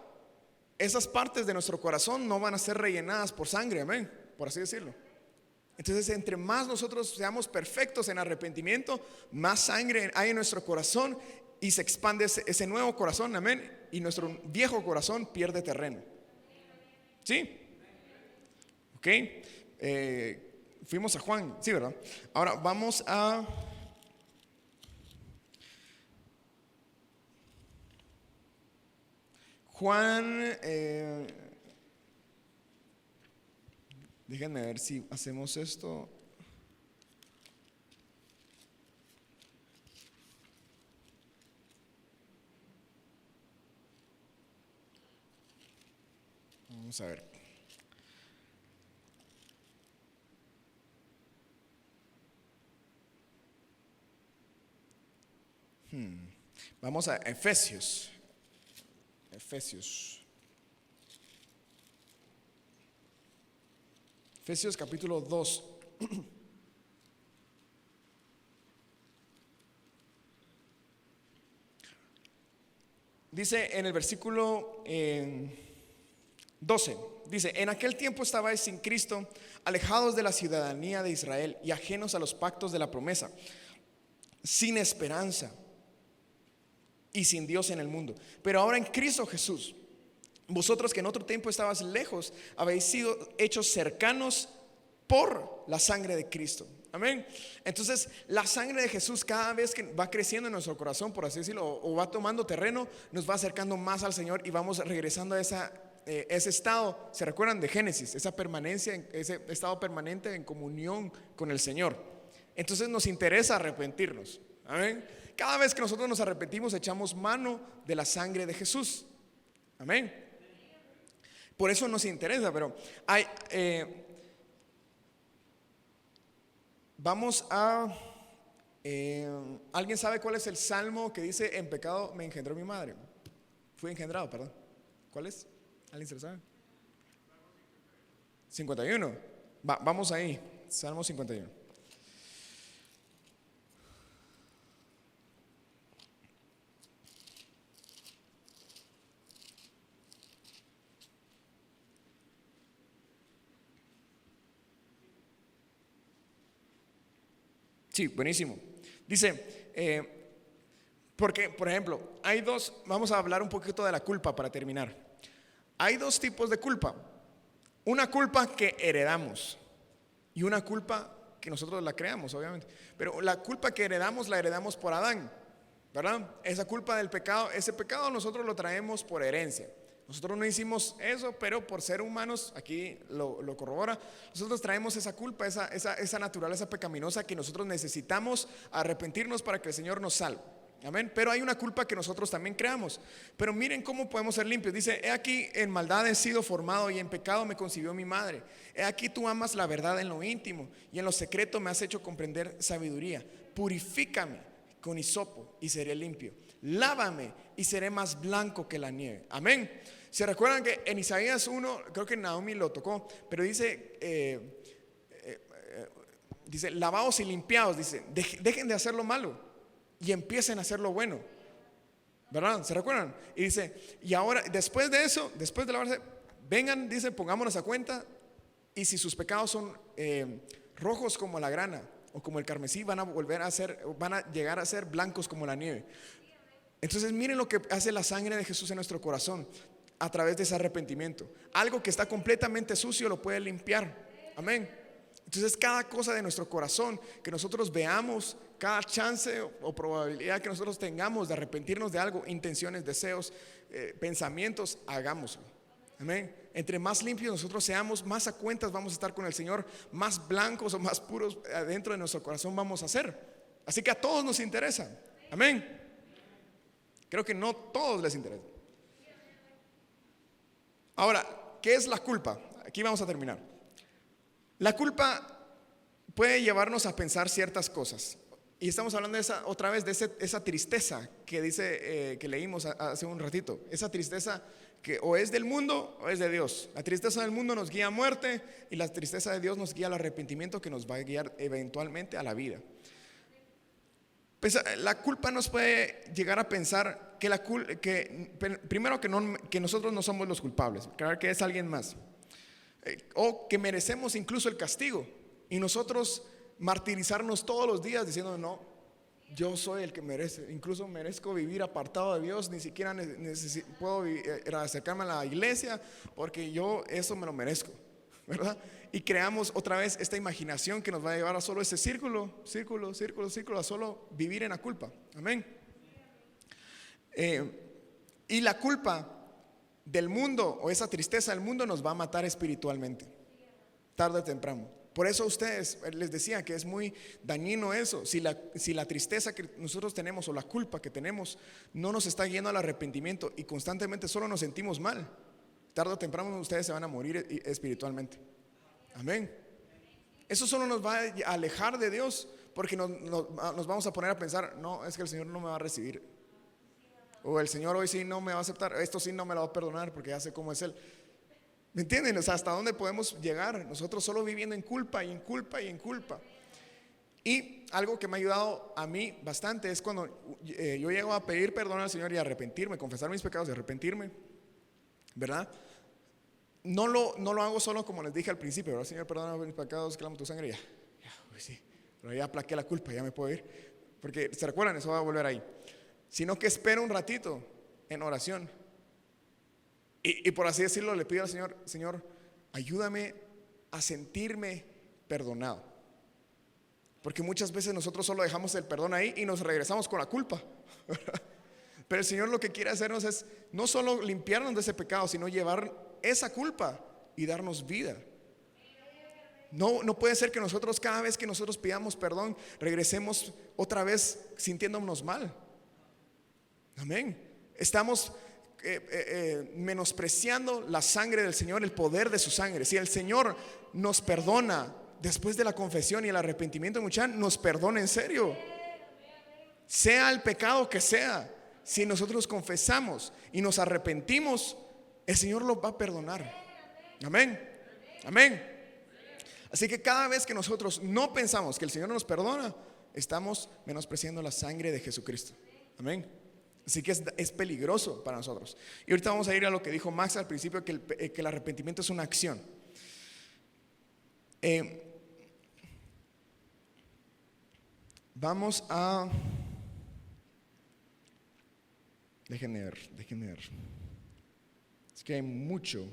esas partes de nuestro corazón no van a ser rellenadas por sangre, amén, por así decirlo. Entonces, entre más nosotros seamos perfectos en arrepentimiento, más sangre hay en nuestro corazón y se expande ese nuevo corazón, amén, y nuestro viejo corazón pierde terreno. ¿Sí? Ok. Fuimos a Juan, sí, ¿verdad? Ahora vamos a Juan. Déjenme ver si hacemos esto. Vamos a ver. Vamos a Efesios. Efesios capítulo 2. Dice en el versículo 12, dice: en aquel tiempo estabais sin Cristo, alejados de la ciudadanía de Israel y ajenos a los pactos de la promesa, sin esperanza y sin Dios en el mundo. Pero ahora en Cristo Jesús, vosotros que en otro tiempo estabais lejos, habéis sido hechos cercanos por la sangre de Cristo. Amén. Entonces la sangre de Jesús, cada vez que va creciendo en nuestro corazón, por así decirlo, o va tomando terreno, nos va acercando más al Señor y vamos regresando a ese estado. ¿Se recuerdan de Génesis? Esa permanencia, ese estado permanente en comunión con el Señor. Entonces nos interesa arrepentirnos. Amén. Cada vez que nosotros nos arrepentimos, echamos mano de la sangre de Jesús. Amén. Por eso nos interesa. Pero hay vamos a ¿alguien sabe cuál es el salmo que dice: en pecado me engendró mi madre? Fui engendrado, perdón. ¿Cuál es? ¿Alguien se lo sabe? 51. Vamos ahí. Salmo 51. Sí, buenísimo. Dice, porque, por ejemplo, hay dos, vamos a hablar un poquito de la culpa para terminar. Hay dos tipos de culpa. Una culpa que heredamos y una culpa que nosotros la creamos, obviamente. Pero la culpa que heredamos la heredamos por Adán, ¿verdad? Esa culpa del pecado, ese pecado nosotros lo traemos por herencia. Nosotros no hicimos eso, pero por ser humanos, aquí lo corrobora, nosotros traemos esa culpa, esa naturaleza pecaminosa que nosotros necesitamos arrepentirnos para que el Señor nos salve. Amén. Pero hay una culpa que nosotros también creamos. Pero miren cómo podemos ser limpios. Dice: he aquí en maldad he sido formado y en pecado me concibió mi madre. He aquí tú amas la verdad en lo íntimo y en lo secreto me has hecho comprender sabiduría. Purifícame con hisopo y seré limpio. Lávame y seré más blanco que la nieve. Amén. ¿Se recuerdan que en Isaías 1, creo que Naomi lo tocó, pero dice, dice: lavaos y limpiaos, dice, dejen de hacer lo malo y empiecen a hacer lo bueno, ¿verdad? ¿Se recuerdan? Y dice: y ahora, después de eso, después de lavarse, vengan, dice, pongámonos a cuenta, y si sus pecados son rojos como la grana o como el carmesí, van a llegar a ser blancos como la nieve. Entonces miren lo que hace la sangre de Jesús en nuestro corazón a través de ese arrepentimiento. Algo que está completamente sucio lo puede limpiar. Amén. Entonces cada cosa de nuestro corazón que nosotros veamos, cada chance o probabilidad que nosotros tengamos de arrepentirnos de algo, intenciones, deseos, pensamientos, hagámoslo. Amén. Entre más limpios nosotros seamos, más a cuentas vamos a estar con el Señor, más blancos o más puros adentro de nuestro corazón vamos a ser. Así que a todos nos interesa. Amén. Creo que no a todos les interesa. Ahora, ¿qué es la culpa? Aquí vamos a terminar. La culpa puede llevarnos a pensar ciertas cosas. Y estamos hablando otra vez de esa tristeza que dice, que leímos hace un ratito. Esa tristeza que o es del mundo o es de Dios. La tristeza del mundo nos guía a muerte y la tristeza de Dios nos guía al arrepentimiento, que nos va a guiar eventualmente a la vida. Pues, la culpa nos puede llegar a pensar primero que nosotros no somos los culpables, creer que es alguien más, o que merecemos incluso el castigo, y nosotros martirizarnos todos los días diciendo: no, yo soy el que merece, incluso merezco vivir apartado de Dios, ni siquiera puedo acercarme a la iglesia porque yo eso me lo merezco, ¿verdad? Y creamos otra vez esta imaginación que nos va a llevar a solo ese círculo, a solo vivir en la culpa. Amén. Y la culpa del mundo, o esa tristeza del mundo, nos va a matar espiritualmente, tarde o temprano. Por eso a ustedes les decía que es muy dañino eso. Si la tristeza que nosotros tenemos o la culpa que tenemos no nos está guiando al arrepentimiento y constantemente solo nos sentimos mal, tarde o temprano ustedes se van a morir espiritualmente. Amén. Eso solo nos va a alejar de Dios, porque nos vamos a poner a pensar, no, es que el Señor no me va a recibir, o el Señor hoy sí no me va a aceptar, esto sí no me lo va a perdonar porque ya sé cómo es Él. ¿Me entienden? O sea, ¿hasta dónde podemos llegar? Nosotros solo viviendo en culpa y en culpa y en culpa. Y algo que me ha ayudado a mí bastante es cuando yo llego a pedir perdón al Señor y arrepentirme, confesar mis pecados y arrepentirme, ¿verdad? No lo hago solo como les dije al principio, ¿verdad? Señor, perdona mis pecados, clamo tu sangre y ya, pues sí, pero ya aplaqué la culpa, ya me puedo ir. Porque, ¿se recuerdan? Eso va a volver ahí. Sino que espero un ratito en oración. Y por así decirlo, le pido al Señor, Señor, ayúdame a sentirme perdonado. Porque muchas veces nosotros solo dejamos el perdón ahí y nos regresamos con la culpa. Pero el Señor lo que quiere hacernos es no solo limpiarnos de ese pecado, sino llevar esa culpa y darnos vida. No puede ser que nosotros, cada vez que nosotros pidamos perdón, regresemos otra vez sintiéndonos mal. Amén. Estamos menospreciando la sangre del Señor, el poder de su sangre. Si el Señor nos perdona después de la confesión y el arrepentimiento, muchachos, nos perdona en serio, sea el pecado que sea. Si nosotros confesamos y nos arrepentimos, el Señor lo va a perdonar. Amén. Amén. Así que cada vez que nosotros no pensamos que el Señor nos perdona, estamos menospreciando la sangre de Jesucristo. Amén. Así que es peligroso para nosotros. Y ahorita vamos a ir a lo que dijo Max al principio, que el arrepentimiento es una acción. Vamos a... Déjenme ver. Es que hay mucho.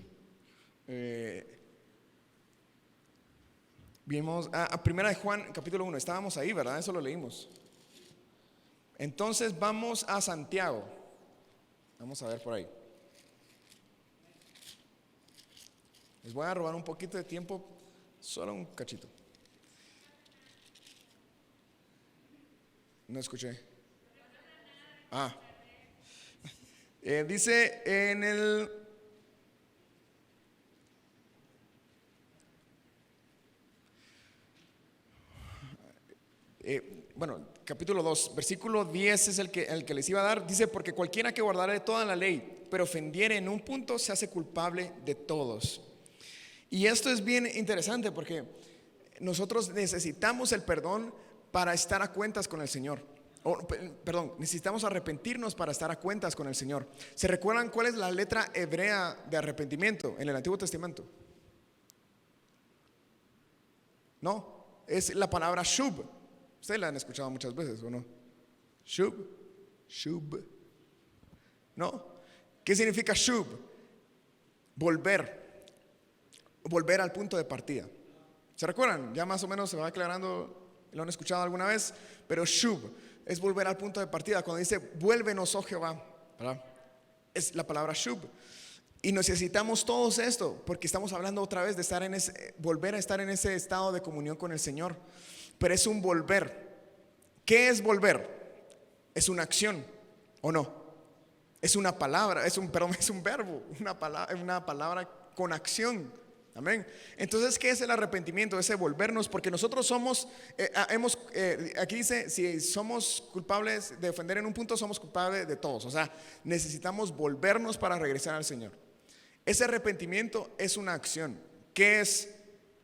Vimos a Primera de Juan capítulo 1. Estábamos ahí, ¿verdad? Eso lo leímos. Entonces vamos a Santiago. Vamos a ver por ahí. Les voy a robar un poquito de tiempo, solo un cachito. No escuché. Dice en el capítulo 2, versículo 10 es el que les iba a dar. Dice: porque cualquiera que guardare toda la ley, pero ofendiere en un punto, se hace culpable de todos. Y esto es bien interesante, porque nosotros necesitamos el perdón para estar a cuentas con el Señor. Necesitamos arrepentirnos para estar a cuentas con el Señor. ¿Se recuerdan cuál es la letra hebrea de arrepentimiento en el Antiguo Testamento? No, es la palabra shub. Ustedes la han escuchado muchas veces, ¿o no? Shub. ¿No? ¿Qué significa shub? Volver al punto de partida. ¿Se recuerdan? Ya más o menos se va aclarando, lo han escuchado alguna vez, pero shub es volver al punto de partida. Cuando dice vuélvenos, oh Jehová, ¿verdad? Es la palabra shub. Y necesitamos todos esto, porque estamos hablando otra vez de volver a estar en ese estado de comunión con el Señor. Pero es un volver. ¿Qué es volver? Es una acción, ¿o no? Es una palabra, es un verbo, una palabra con acción. Amén. Entonces, ¿qué es el arrepentimiento? Ese volvernos, porque nosotros somos, aquí dice, si somos culpables de ofender en un punto, somos culpables de todos. O sea, necesitamos volvernos para regresar al Señor. Ese arrepentimiento es una acción. ¿Qué es?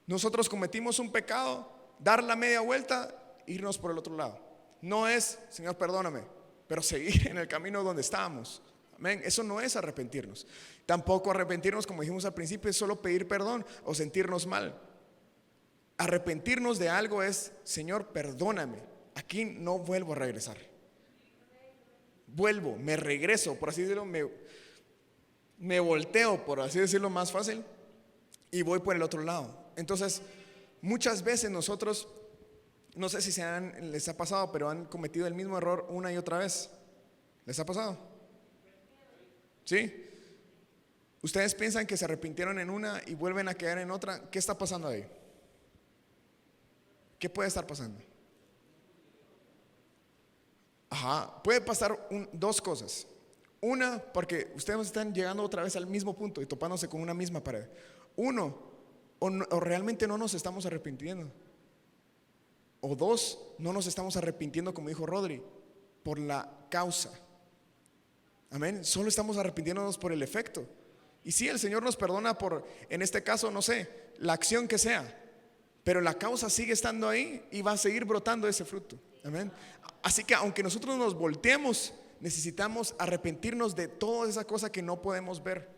Nosotros cometimos un pecado, dar la media vuelta, irnos por el otro lado. No es, Señor, perdóname, pero seguir en el camino donde estábamos. Amén. Eso no es arrepentirnos. Tampoco arrepentirnos, como dijimos al principio, es solo pedir perdón o sentirnos mal. Arrepentirnos de algo es: Señor, perdóname, aquí no vuelvo a regresar. Me regreso, por así decirlo, me volteo, por así decirlo más fácil, y voy por el otro lado. Entonces, muchas veces nosotros, no sé si les ha pasado, pero han cometido el mismo error una y otra vez. ¿Les ha pasado? ¿Sí? Ustedes piensan que se arrepintieron en una y vuelven a caer en otra. ¿Qué está pasando ahí? ¿Qué puede estar pasando? Puede pasar dos cosas. Una, porque ustedes están llegando otra vez al mismo punto y topándose con una misma pared. Uno, o realmente no nos estamos arrepintiendo. O dos, no nos estamos arrepintiendo, como dijo Rodri, por la causa. Amén. Solo estamos arrepintiéndonos por el efecto. Y sí, el Señor nos perdona por, en este caso, no sé, la acción que sea, pero la causa sigue estando ahí y va a seguir brotando ese fruto. Amén. Así que aunque nosotros nos volteemos, necesitamos arrepentirnos de toda esa cosa que no podemos ver.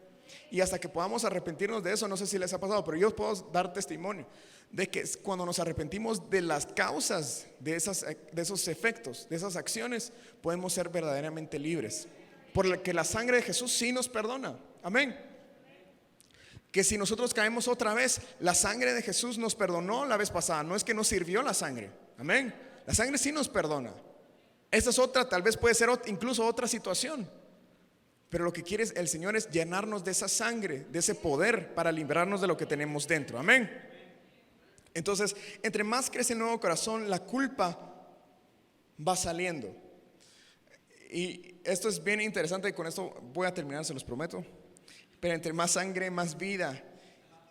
Y hasta que podamos arrepentirnos de eso, no sé si les ha pasado, pero yo puedo dar testimonio de que cuando nos arrepentimos de las causas de esos efectos, de esas acciones, podemos ser verdaderamente libres. Porque la sangre de Jesús sí nos perdona. Amén. Que si nosotros caemos otra vez, la sangre de Jesús nos perdonó la vez pasada. No es que nos sirvió la sangre. Amén. La sangre sí nos perdona. Esta es otra, tal vez puede ser incluso otra situación. Pero lo que quiere el Señor es llenarnos de esa sangre, de ese poder para librarnos de lo que tenemos dentro. Amén. Entonces, entre más crece el nuevo corazón, la culpa va saliendo. Y esto es bien interesante y con esto voy a terminar, se los prometo. Pero entre más sangre, más vida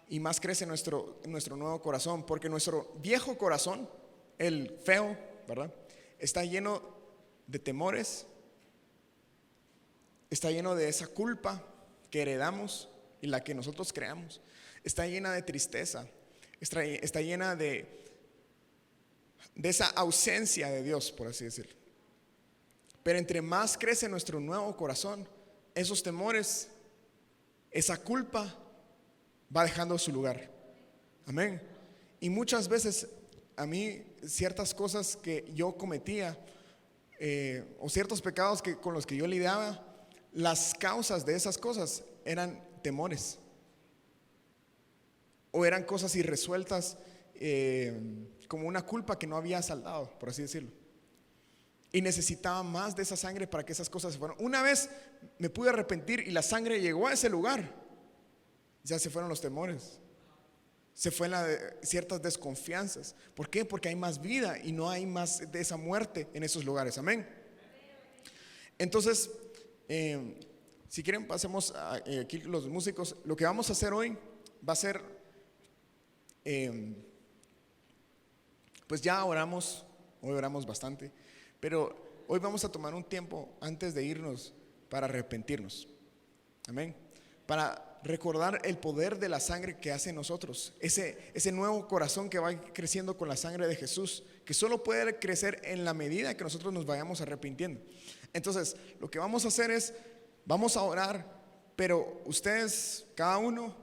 y más crece nuestro nuevo corazón. Porque nuestro viejo corazón, el feo, ¿verdad? Está lleno de temores, está lleno de esa culpa que heredamos y la que nosotros creamos. Está llena de tristeza, está llena de esa ausencia de Dios, por así decirlo. Pero entre más crece nuestro nuevo corazón, esos temores, esa culpa va dejando su lugar. Amén. Y muchas veces a mí ciertas cosas que yo cometía o ciertos pecados con los que yo lidiaba, las causas de esas cosas eran temores o eran cosas irresueltas, como una culpa que no había saldado, por así decirlo. Y necesitaba más de esa sangre para que esas cosas se fueran. Una vez me pude arrepentir y la sangre llegó a ese lugar, ya se fueron los temores, se fue ciertas desconfianzas. ¿Por qué? Porque hay más vida y no hay más de esa muerte en esos lugares. Amén. Entonces, si quieren pasemos aquí los músicos. Lo que vamos a hacer hoy va a ser, pues ya oramos, hoy oramos bastante, pero hoy vamos a tomar un tiempo antes de irnos para arrepentirnos. Amén. Para recordar el poder de la sangre que hace en nosotros, ese nuevo corazón que va creciendo con la sangre de Jesús, que solo puede crecer en la medida que nosotros nos vayamos arrepintiendo. Entonces, lo que vamos a hacer es, vamos a orar, pero ustedes, cada uno,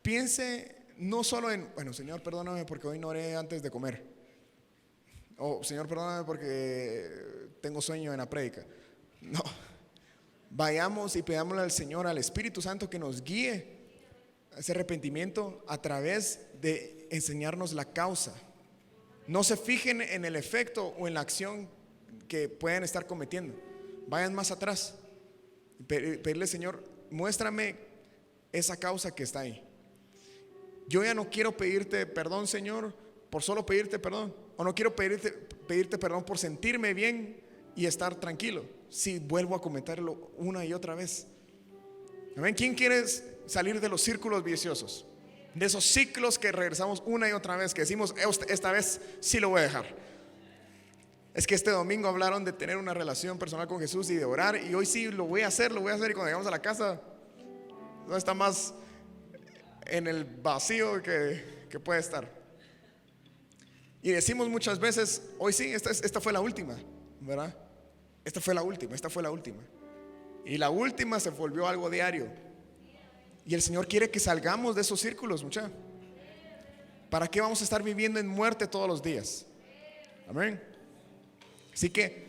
piense no solo en, bueno, Señor, perdóname porque hoy no oré antes de comer. O Señor, perdóname porque tengo sueño en la prédica. No. Vayamos y pidámosle al Señor, al Espíritu Santo, que nos guíe a ese arrepentimiento a través de enseñarnos la causa. No se fijen en el efecto o en la acción que pueden estar cometiendo. Vayan más atrás. Pedirle, Señor, muéstrame esa causa que está ahí. Yo ya no quiero pedirte perdón, Señor, por solo pedirte perdón. O no quiero pedirte perdón por sentirme bien y estar tranquilo si vuelvo a cometerlo una y otra vez. Amén. ¿Quién quiere salir de los círculos viciosos? De esos ciclos que regresamos una y otra vez, que decimos, esta vez sí lo voy a dejar. Es que este domingo hablaron de tener una relación personal con Jesús y de orar, y hoy sí lo voy a hacer, y cuando llegamos a la casa no está más en el vacío que puede estar. Y decimos muchas veces, hoy sí, esta fue la última, ¿verdad? Esta fue la última. Y la última se volvió algo diario. Y el Señor quiere que salgamos de esos círculos, muchachos. ¿Para qué vamos a estar viviendo en muerte todos los días? Amén. Así que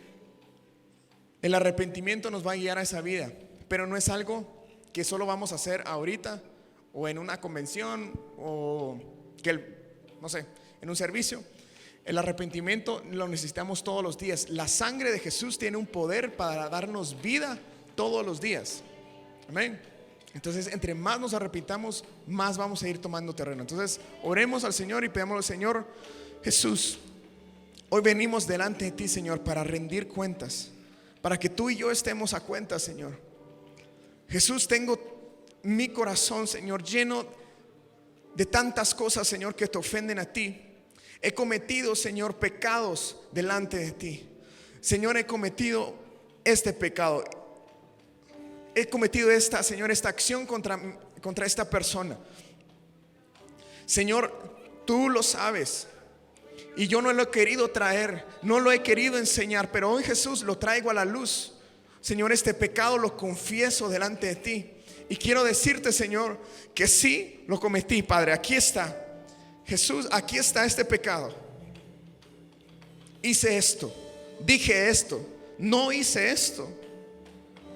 el arrepentimiento nos va a guiar a esa vida, pero no es algo que solo vamos a hacer ahorita o en una convención o no sé, en un servicio. El arrepentimiento lo necesitamos todos los días. La sangre de Jesús tiene un poder para darnos vida todos los días. Amén. Entonces, entre más nos arrepintamos, más vamos a ir tomando terreno. Entonces, oremos al Señor y pedimos al Señor: Jesús, hoy venimos delante de ti, Señor, para rendir cuentas, para que tú y yo estemos a cuentas, Señor. Jesús, tengo mi corazón, Señor, lleno de tantas cosas, Señor, que te ofenden a ti. He cometido, Señor, pecados delante de ti. Señor, he cometido este pecado. He cometido esta, Señor, esta acción contra esta persona. Señor, tú lo sabes. Y yo no lo he querido traer, no lo he querido enseñar, pero hoy, Jesús, lo traigo a la luz. Señor, este pecado lo confieso delante de ti. Y quiero decirte, Señor, que sí lo cometí, Padre. Aquí está. Jesús, aquí está este pecado. Hice esto, dije esto, no hice esto.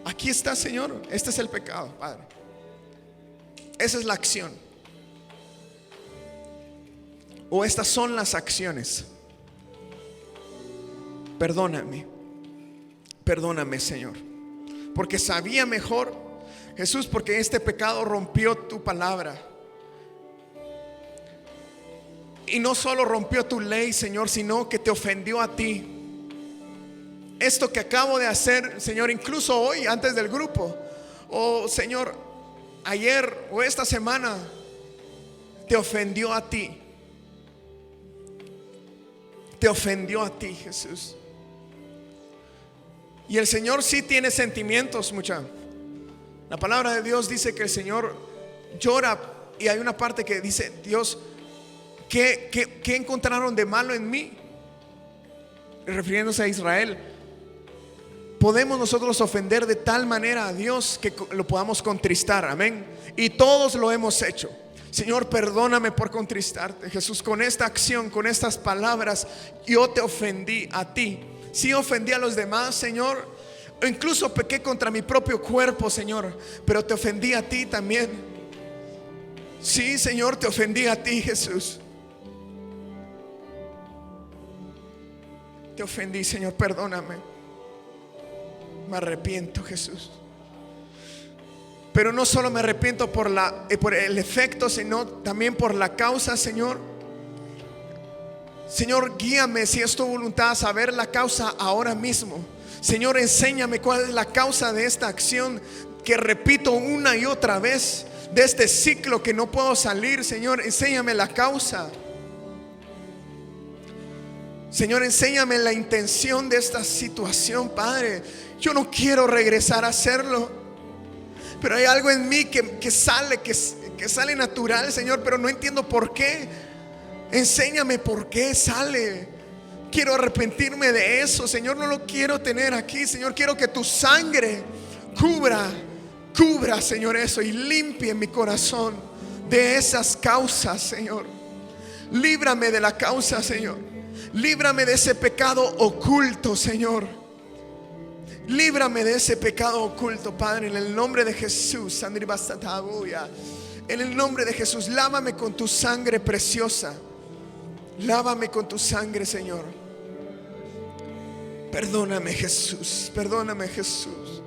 Aquí está, Señor. Este es el pecado, Padre. Esa es la acción. O estas son las acciones. Perdóname. Perdóname, Señor, porque sabía mejor, Jesús, porque este pecado rompió tu palabra. Y no solo rompió tu ley, Señor, sino que te ofendió a ti. Esto que acabo de hacer, Señor, incluso hoy antes del grupo, o Señor, ayer o esta semana, te ofendió a ti. Te ofendió a ti, Jesús. Y el Señor sí tiene sentimientos, mucha. La palabra de Dios dice que el Señor llora. Y hay una parte que dice: Dios, ¿qué encontraron de malo en mí? Refiriéndose a Israel. Podemos nosotros ofender de tal manera a Dios que lo podamos contristar, amén. Y todos lo hemos hecho. Señor, perdóname por contristarte, Jesús. Con esta acción, con estas palabras, yo te ofendí a ti. Sí, ofendí a los demás, Señor. Incluso pequé contra mi propio cuerpo, Señor, pero te ofendí a ti también. Sí, Señor, te ofendí a ti, Jesús. Te ofendí, Señor, perdóname. Me arrepiento, Jesús. Pero no solo me arrepiento por el efecto, sino también por la causa, Señor. Señor, guíame, si es tu voluntad, a saber la causa ahora mismo. Señor, enséñame cuál es la causa de esta acción que repito una y otra vez, de este ciclo que no puedo salir. Señor, enséñame la causa. Señor, enséñame la intención de esta situación, Padre. Yo no quiero regresar a hacerlo, pero hay algo en mí que sale natural, Señor, pero no entiendo por qué. Enséñame por qué sale. Quiero arrepentirme de eso, Señor. No lo quiero tener aquí, Señor. Quiero que tu sangre cubra, Señor, eso, y limpie mi corazón de esas causas, Señor. Líbrame de la causa, Señor. Líbrame de ese pecado oculto, Señor. Líbrame de ese pecado oculto, Padre, en el nombre de Jesús. En el nombre de Jesús, lávame con tu sangre preciosa. Lávame con tu sangre, Señor. Perdóname, Jesús. Perdóname, Jesús.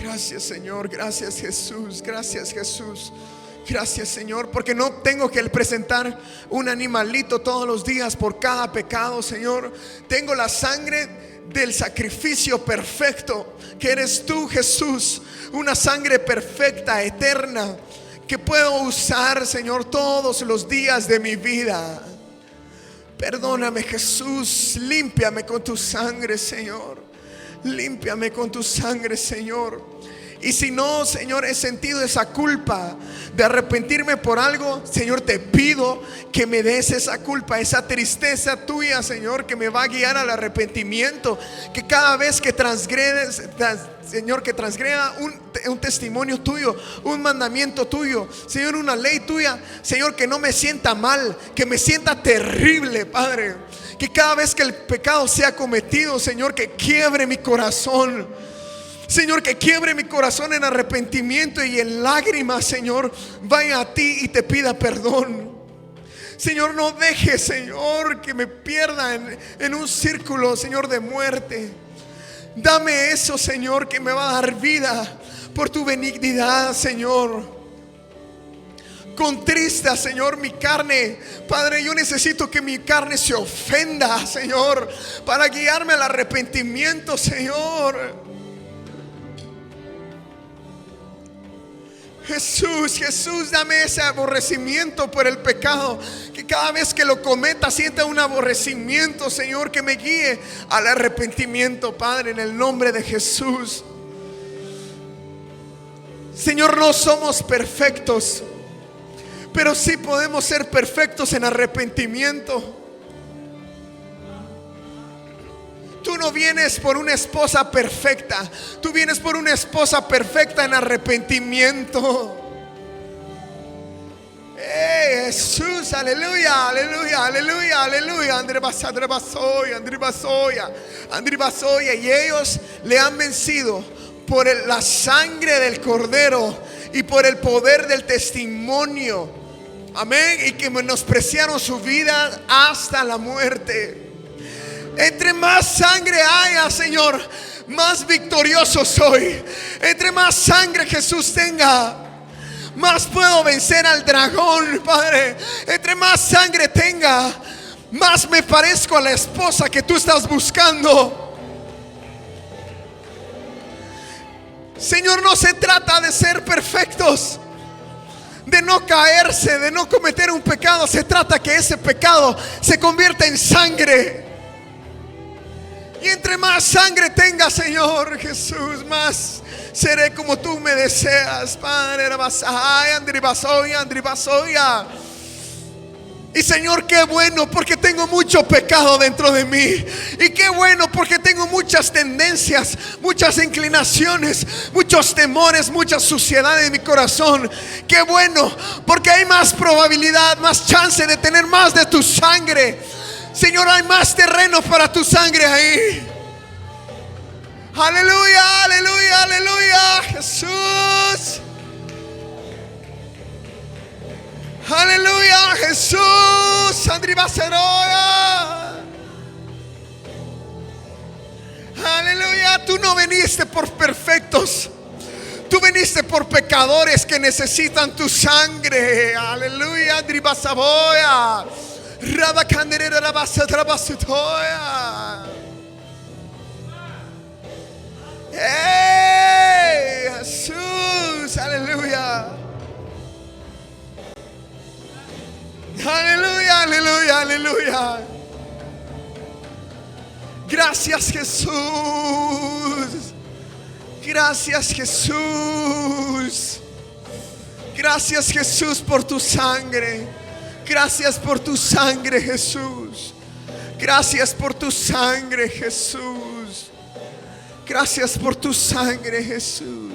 Gracias, Señor. Gracias, Jesús. Gracias, Jesús. Gracias, Señor, porque no tengo que presentar un animalito todos los días por cada pecado, Señor. Tengo la sangre del sacrificio perfecto, que eres tú, Jesús. Una sangre perfecta, eterna, que puedo usar, Señor, todos los días de mi vida. Perdóname, Jesús. Límpiame con tu sangre, Señor. Límpiame con tu sangre, Señor. Y si no, Señor, he sentido esa culpa de arrepentirme por algo, Señor, te pido que me des esa culpa, esa tristeza tuya, Señor, que me va a guiar al arrepentimiento. Que cada vez que transgredes, Señor, que transgreda un testimonio tuyo, un mandamiento tuyo, Señor, una ley tuya, Señor, que no me sienta mal, que me sienta terrible, Padre. Que cada vez que el pecado sea cometido, Señor, que quiebre mi corazón. Señor, que quiebre mi corazón en arrepentimiento y en lágrimas, Señor, vaya a ti y te pida perdón. Señor, no dejes, Señor, que me pierda en un círculo, Señor, de muerte. Dame eso, Señor, que me va a dar vida por tu benignidad, Señor. Contrista, Señor, mi carne. Padre, yo necesito que mi carne se ofenda, Señor, para guiarme al arrepentimiento, Señor. Jesús, Jesús, dame ese aborrecimiento por el pecado, que cada vez que lo cometa sienta un aborrecimiento, Señor, que me guíe al arrepentimiento, Padre, en el nombre de Jesús. Señor, no somos perfectos, pero sí podemos ser perfectos en arrepentimiento. Tú no vienes por una esposa perfecta, tú vienes por una esposa perfecta en arrepentimiento. Jesús, aleluya, aleluya, aleluya, aleluya. André Basoya. Y ellos le han vencido por la sangre del Cordero y por el poder del testimonio. Amén. Y que menospreciaron su vida hasta la muerte. Entre más sangre haya, Señor, más victorioso soy. Entre más sangre Jesús tenga, más puedo vencer al dragón, Padre. Entre más sangre tenga, más me parezco a la esposa que tú estás buscando. Señor, no se trata de ser perfectos, de no caerse, de no cometer un pecado. Se trata que ese pecado se convierta en sangre. Y entre más sangre tenga, Señor Jesús, más seré como tú me deseas, Padre. Y Señor, qué bueno, porque tengo mucho pecado dentro de mí. Y qué bueno, porque tengo muchas tendencias, muchas inclinaciones, muchos temores, mucha suciedad en mi corazón. Qué bueno, porque hay más probabilidad, más chance de tener más de tu sangre. Señor, hay más terreno para tu sangre ahí. Aleluya, aleluya, aleluya, Jesús. Aleluya, Jesús. Aleluya, tú no viniste por perfectos, tú viniste por pecadores que necesitan tu sangre. Aleluya, Andribasaboya. Rabacanderera Rabasatoya. ¡Hey, Jesús! ¡Aleluya! ¡Aleluya, aleluya, aleluya! Gracias, Jesús. Gracias, Jesús. Gracias, Jesús, por tu sangre. Gracias por tu sangre, Jesús. Gracias por tu sangre, Jesús. Gracias por tu sangre, Jesús.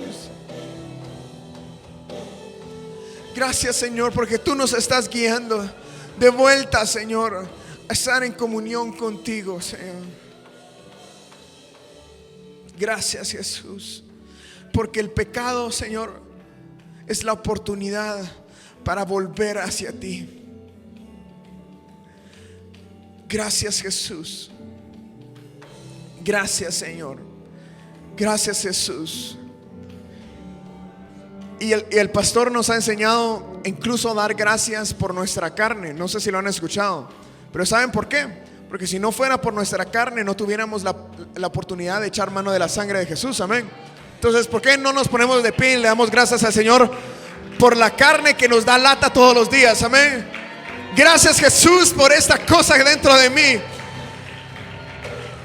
Gracias, Señor, porque tú nos estás guiando de vuelta, Señor, a estar en comunión contigo, Señor. Gracias, Jesús, porque el pecado, Señor, es la oportunidad para volver hacia ti. Gracias, Jesús. Gracias, Señor. Gracias, Jesús. Y el pastor nos ha enseñado incluso a dar gracias por nuestra carne. No sé si lo han escuchado, pero ¿saben por qué? Porque si no fuera por nuestra carne, no tuviéramos la oportunidad de echar mano de la sangre de Jesús. Amén. Entonces, ¿por qué no nos ponemos de pie y le damos gracias al Señor por la carne que nos da lata todos los días? Amén. Gracias, Jesús, por esta cosa dentro de mí,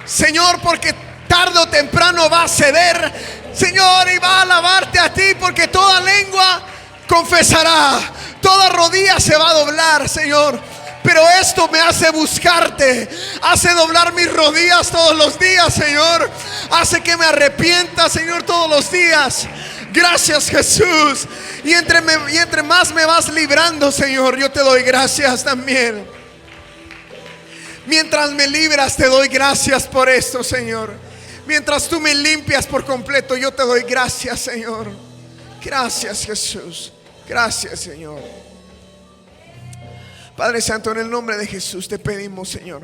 Señor, porque tarde o temprano va a ceder, Señor, y va a alabarte a ti, porque toda lengua confesará, toda rodilla se va a doblar, Señor. Pero esto me hace buscarte, hace doblar mis rodillas todos los días, Señor. Hace que me arrepienta, Señor, todos los días. Gracias, Jesús. Y entre más me vas librando, Señor, yo te doy gracias también. Mientras me libras, te doy gracias por esto, Señor. Mientras tú me limpias por completo, yo te doy gracias, Señor. Gracias, Jesús. Gracias, Señor. Padre Santo, en el nombre de Jesús te pedimos, Señor,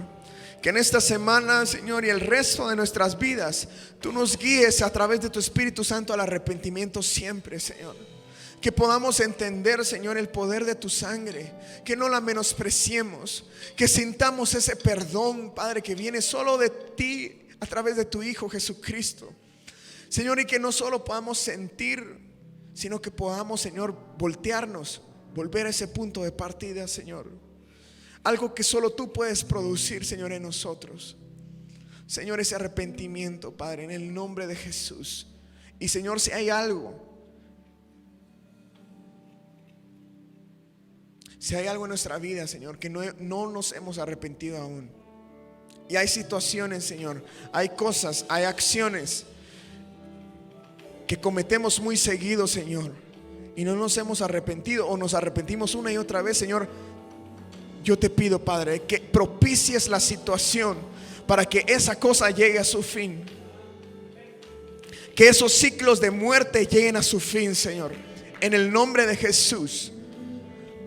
que en esta semana, Señor, y el resto de nuestras vidas, tú nos guíes a través de tu Espíritu Santo al arrepentimiento siempre, Señor. Que podamos entender, Señor, el poder de tu sangre, que no la menospreciemos, que sintamos ese perdón, Padre, que viene solo de ti a través de tu Hijo Jesucristo, Señor, y que no solo podamos sentir, sino que podamos, Señor, voltearnos, volver a ese punto de partida, Señor. Algo que solo tú puedes producir, Señor, en nosotros. Señor, ese arrepentimiento, Padre, en el nombre de Jesús. Y Señor, si hay algo, en nuestra vida, Señor, que no nos hemos arrepentido aún, y hay situaciones, Señor, hay cosas, hay acciones que cometemos muy seguido, Señor, y no nos hemos arrepentido, o nos arrepentimos una y otra vez, Señor, yo te pido, Padre, que propicies la situación para que esa cosa llegue a su fin, que esos ciclos de muerte lleguen a su fin, Señor, en el nombre de Jesús.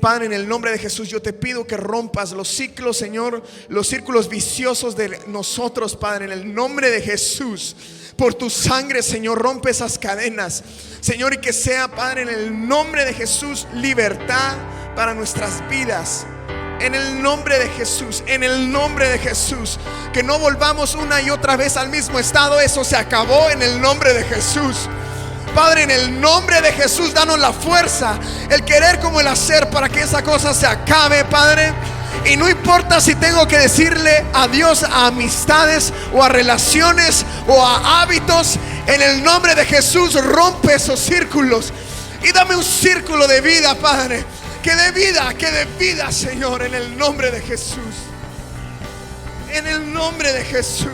Padre, en el nombre de Jesús, yo te pido que rompas los ciclos, Señor, los círculos viciosos de nosotros, Padre, en el nombre de Jesús. Por tu sangre, Señor, rompe esas cadenas, Señor, y que sea, Padre, en el nombre de Jesús, libertad para nuestras vidas. En el nombre de Jesús, en el nombre de Jesús, que no volvamos una y otra vez al mismo estado. Eso se acabó en el nombre de Jesús. Padre, en el nombre de Jesús, danos la fuerza, el querer como el hacer, para que esa cosa se acabe, Padre. Y no importa si tengo que decirle adiós a amistades o a relaciones o a hábitos, en el nombre de Jesús rompe esos círculos y dame un círculo de vida, Padre, que dé vida, Señor, en el nombre de Jesús. En el nombre de Jesús.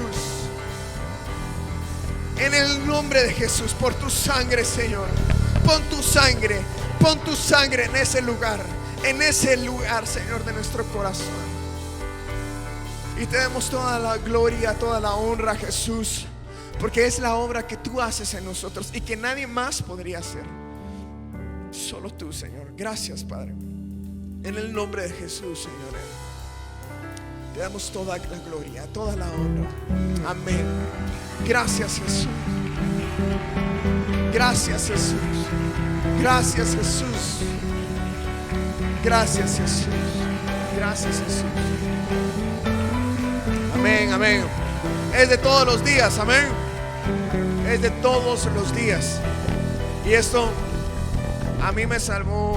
En el nombre de Jesús, por tu sangre, Señor. Pon tu sangre en ese lugar, Señor, de nuestro corazón. Y te damos toda la gloria, toda la honra, Jesús, porque es la obra que tú haces en nosotros y que nadie más podría hacer. Solo tú, Señor. Gracias, Padre. En el nombre de Jesús, Señor, te damos toda la gloria, toda la honra. Amén. Gracias, Jesús. Gracias, Jesús. Gracias, Jesús. Gracias, Jesús. Gracias, Jesús. Amén, amén. Es de todos los días, amén. Es de todos los días. Y esto a mí me salvó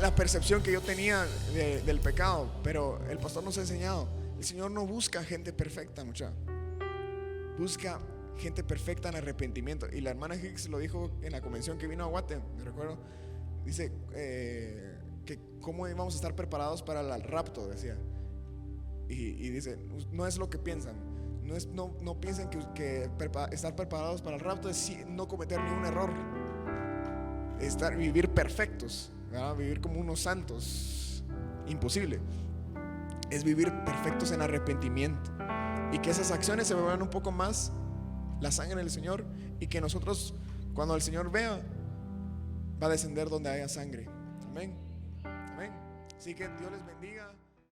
la percepción que yo tenía del pecado. Pero el pastor nos ha enseñado: el Señor no busca gente perfecta, muchacha. Busca gente perfecta en arrepentimiento. Y la hermana Hicks lo dijo en la convención que vino a Guate, me recuerdo. Dice que cómo íbamos a estar preparados para el rapto, decía. Y dice, no es lo que piensan. No piensen que estar preparados para el rapto es no cometer ningún error, vivir perfectos, ¿verdad? Vivir como unos santos. Imposible. Es vivir perfectos en arrepentimiento, y que esas acciones se vuelvan un poco más la sangre del Señor, y que nosotros, cuando el Señor vea, va a descender donde haya sangre. Amén. Amén. Así que Dios les bendiga.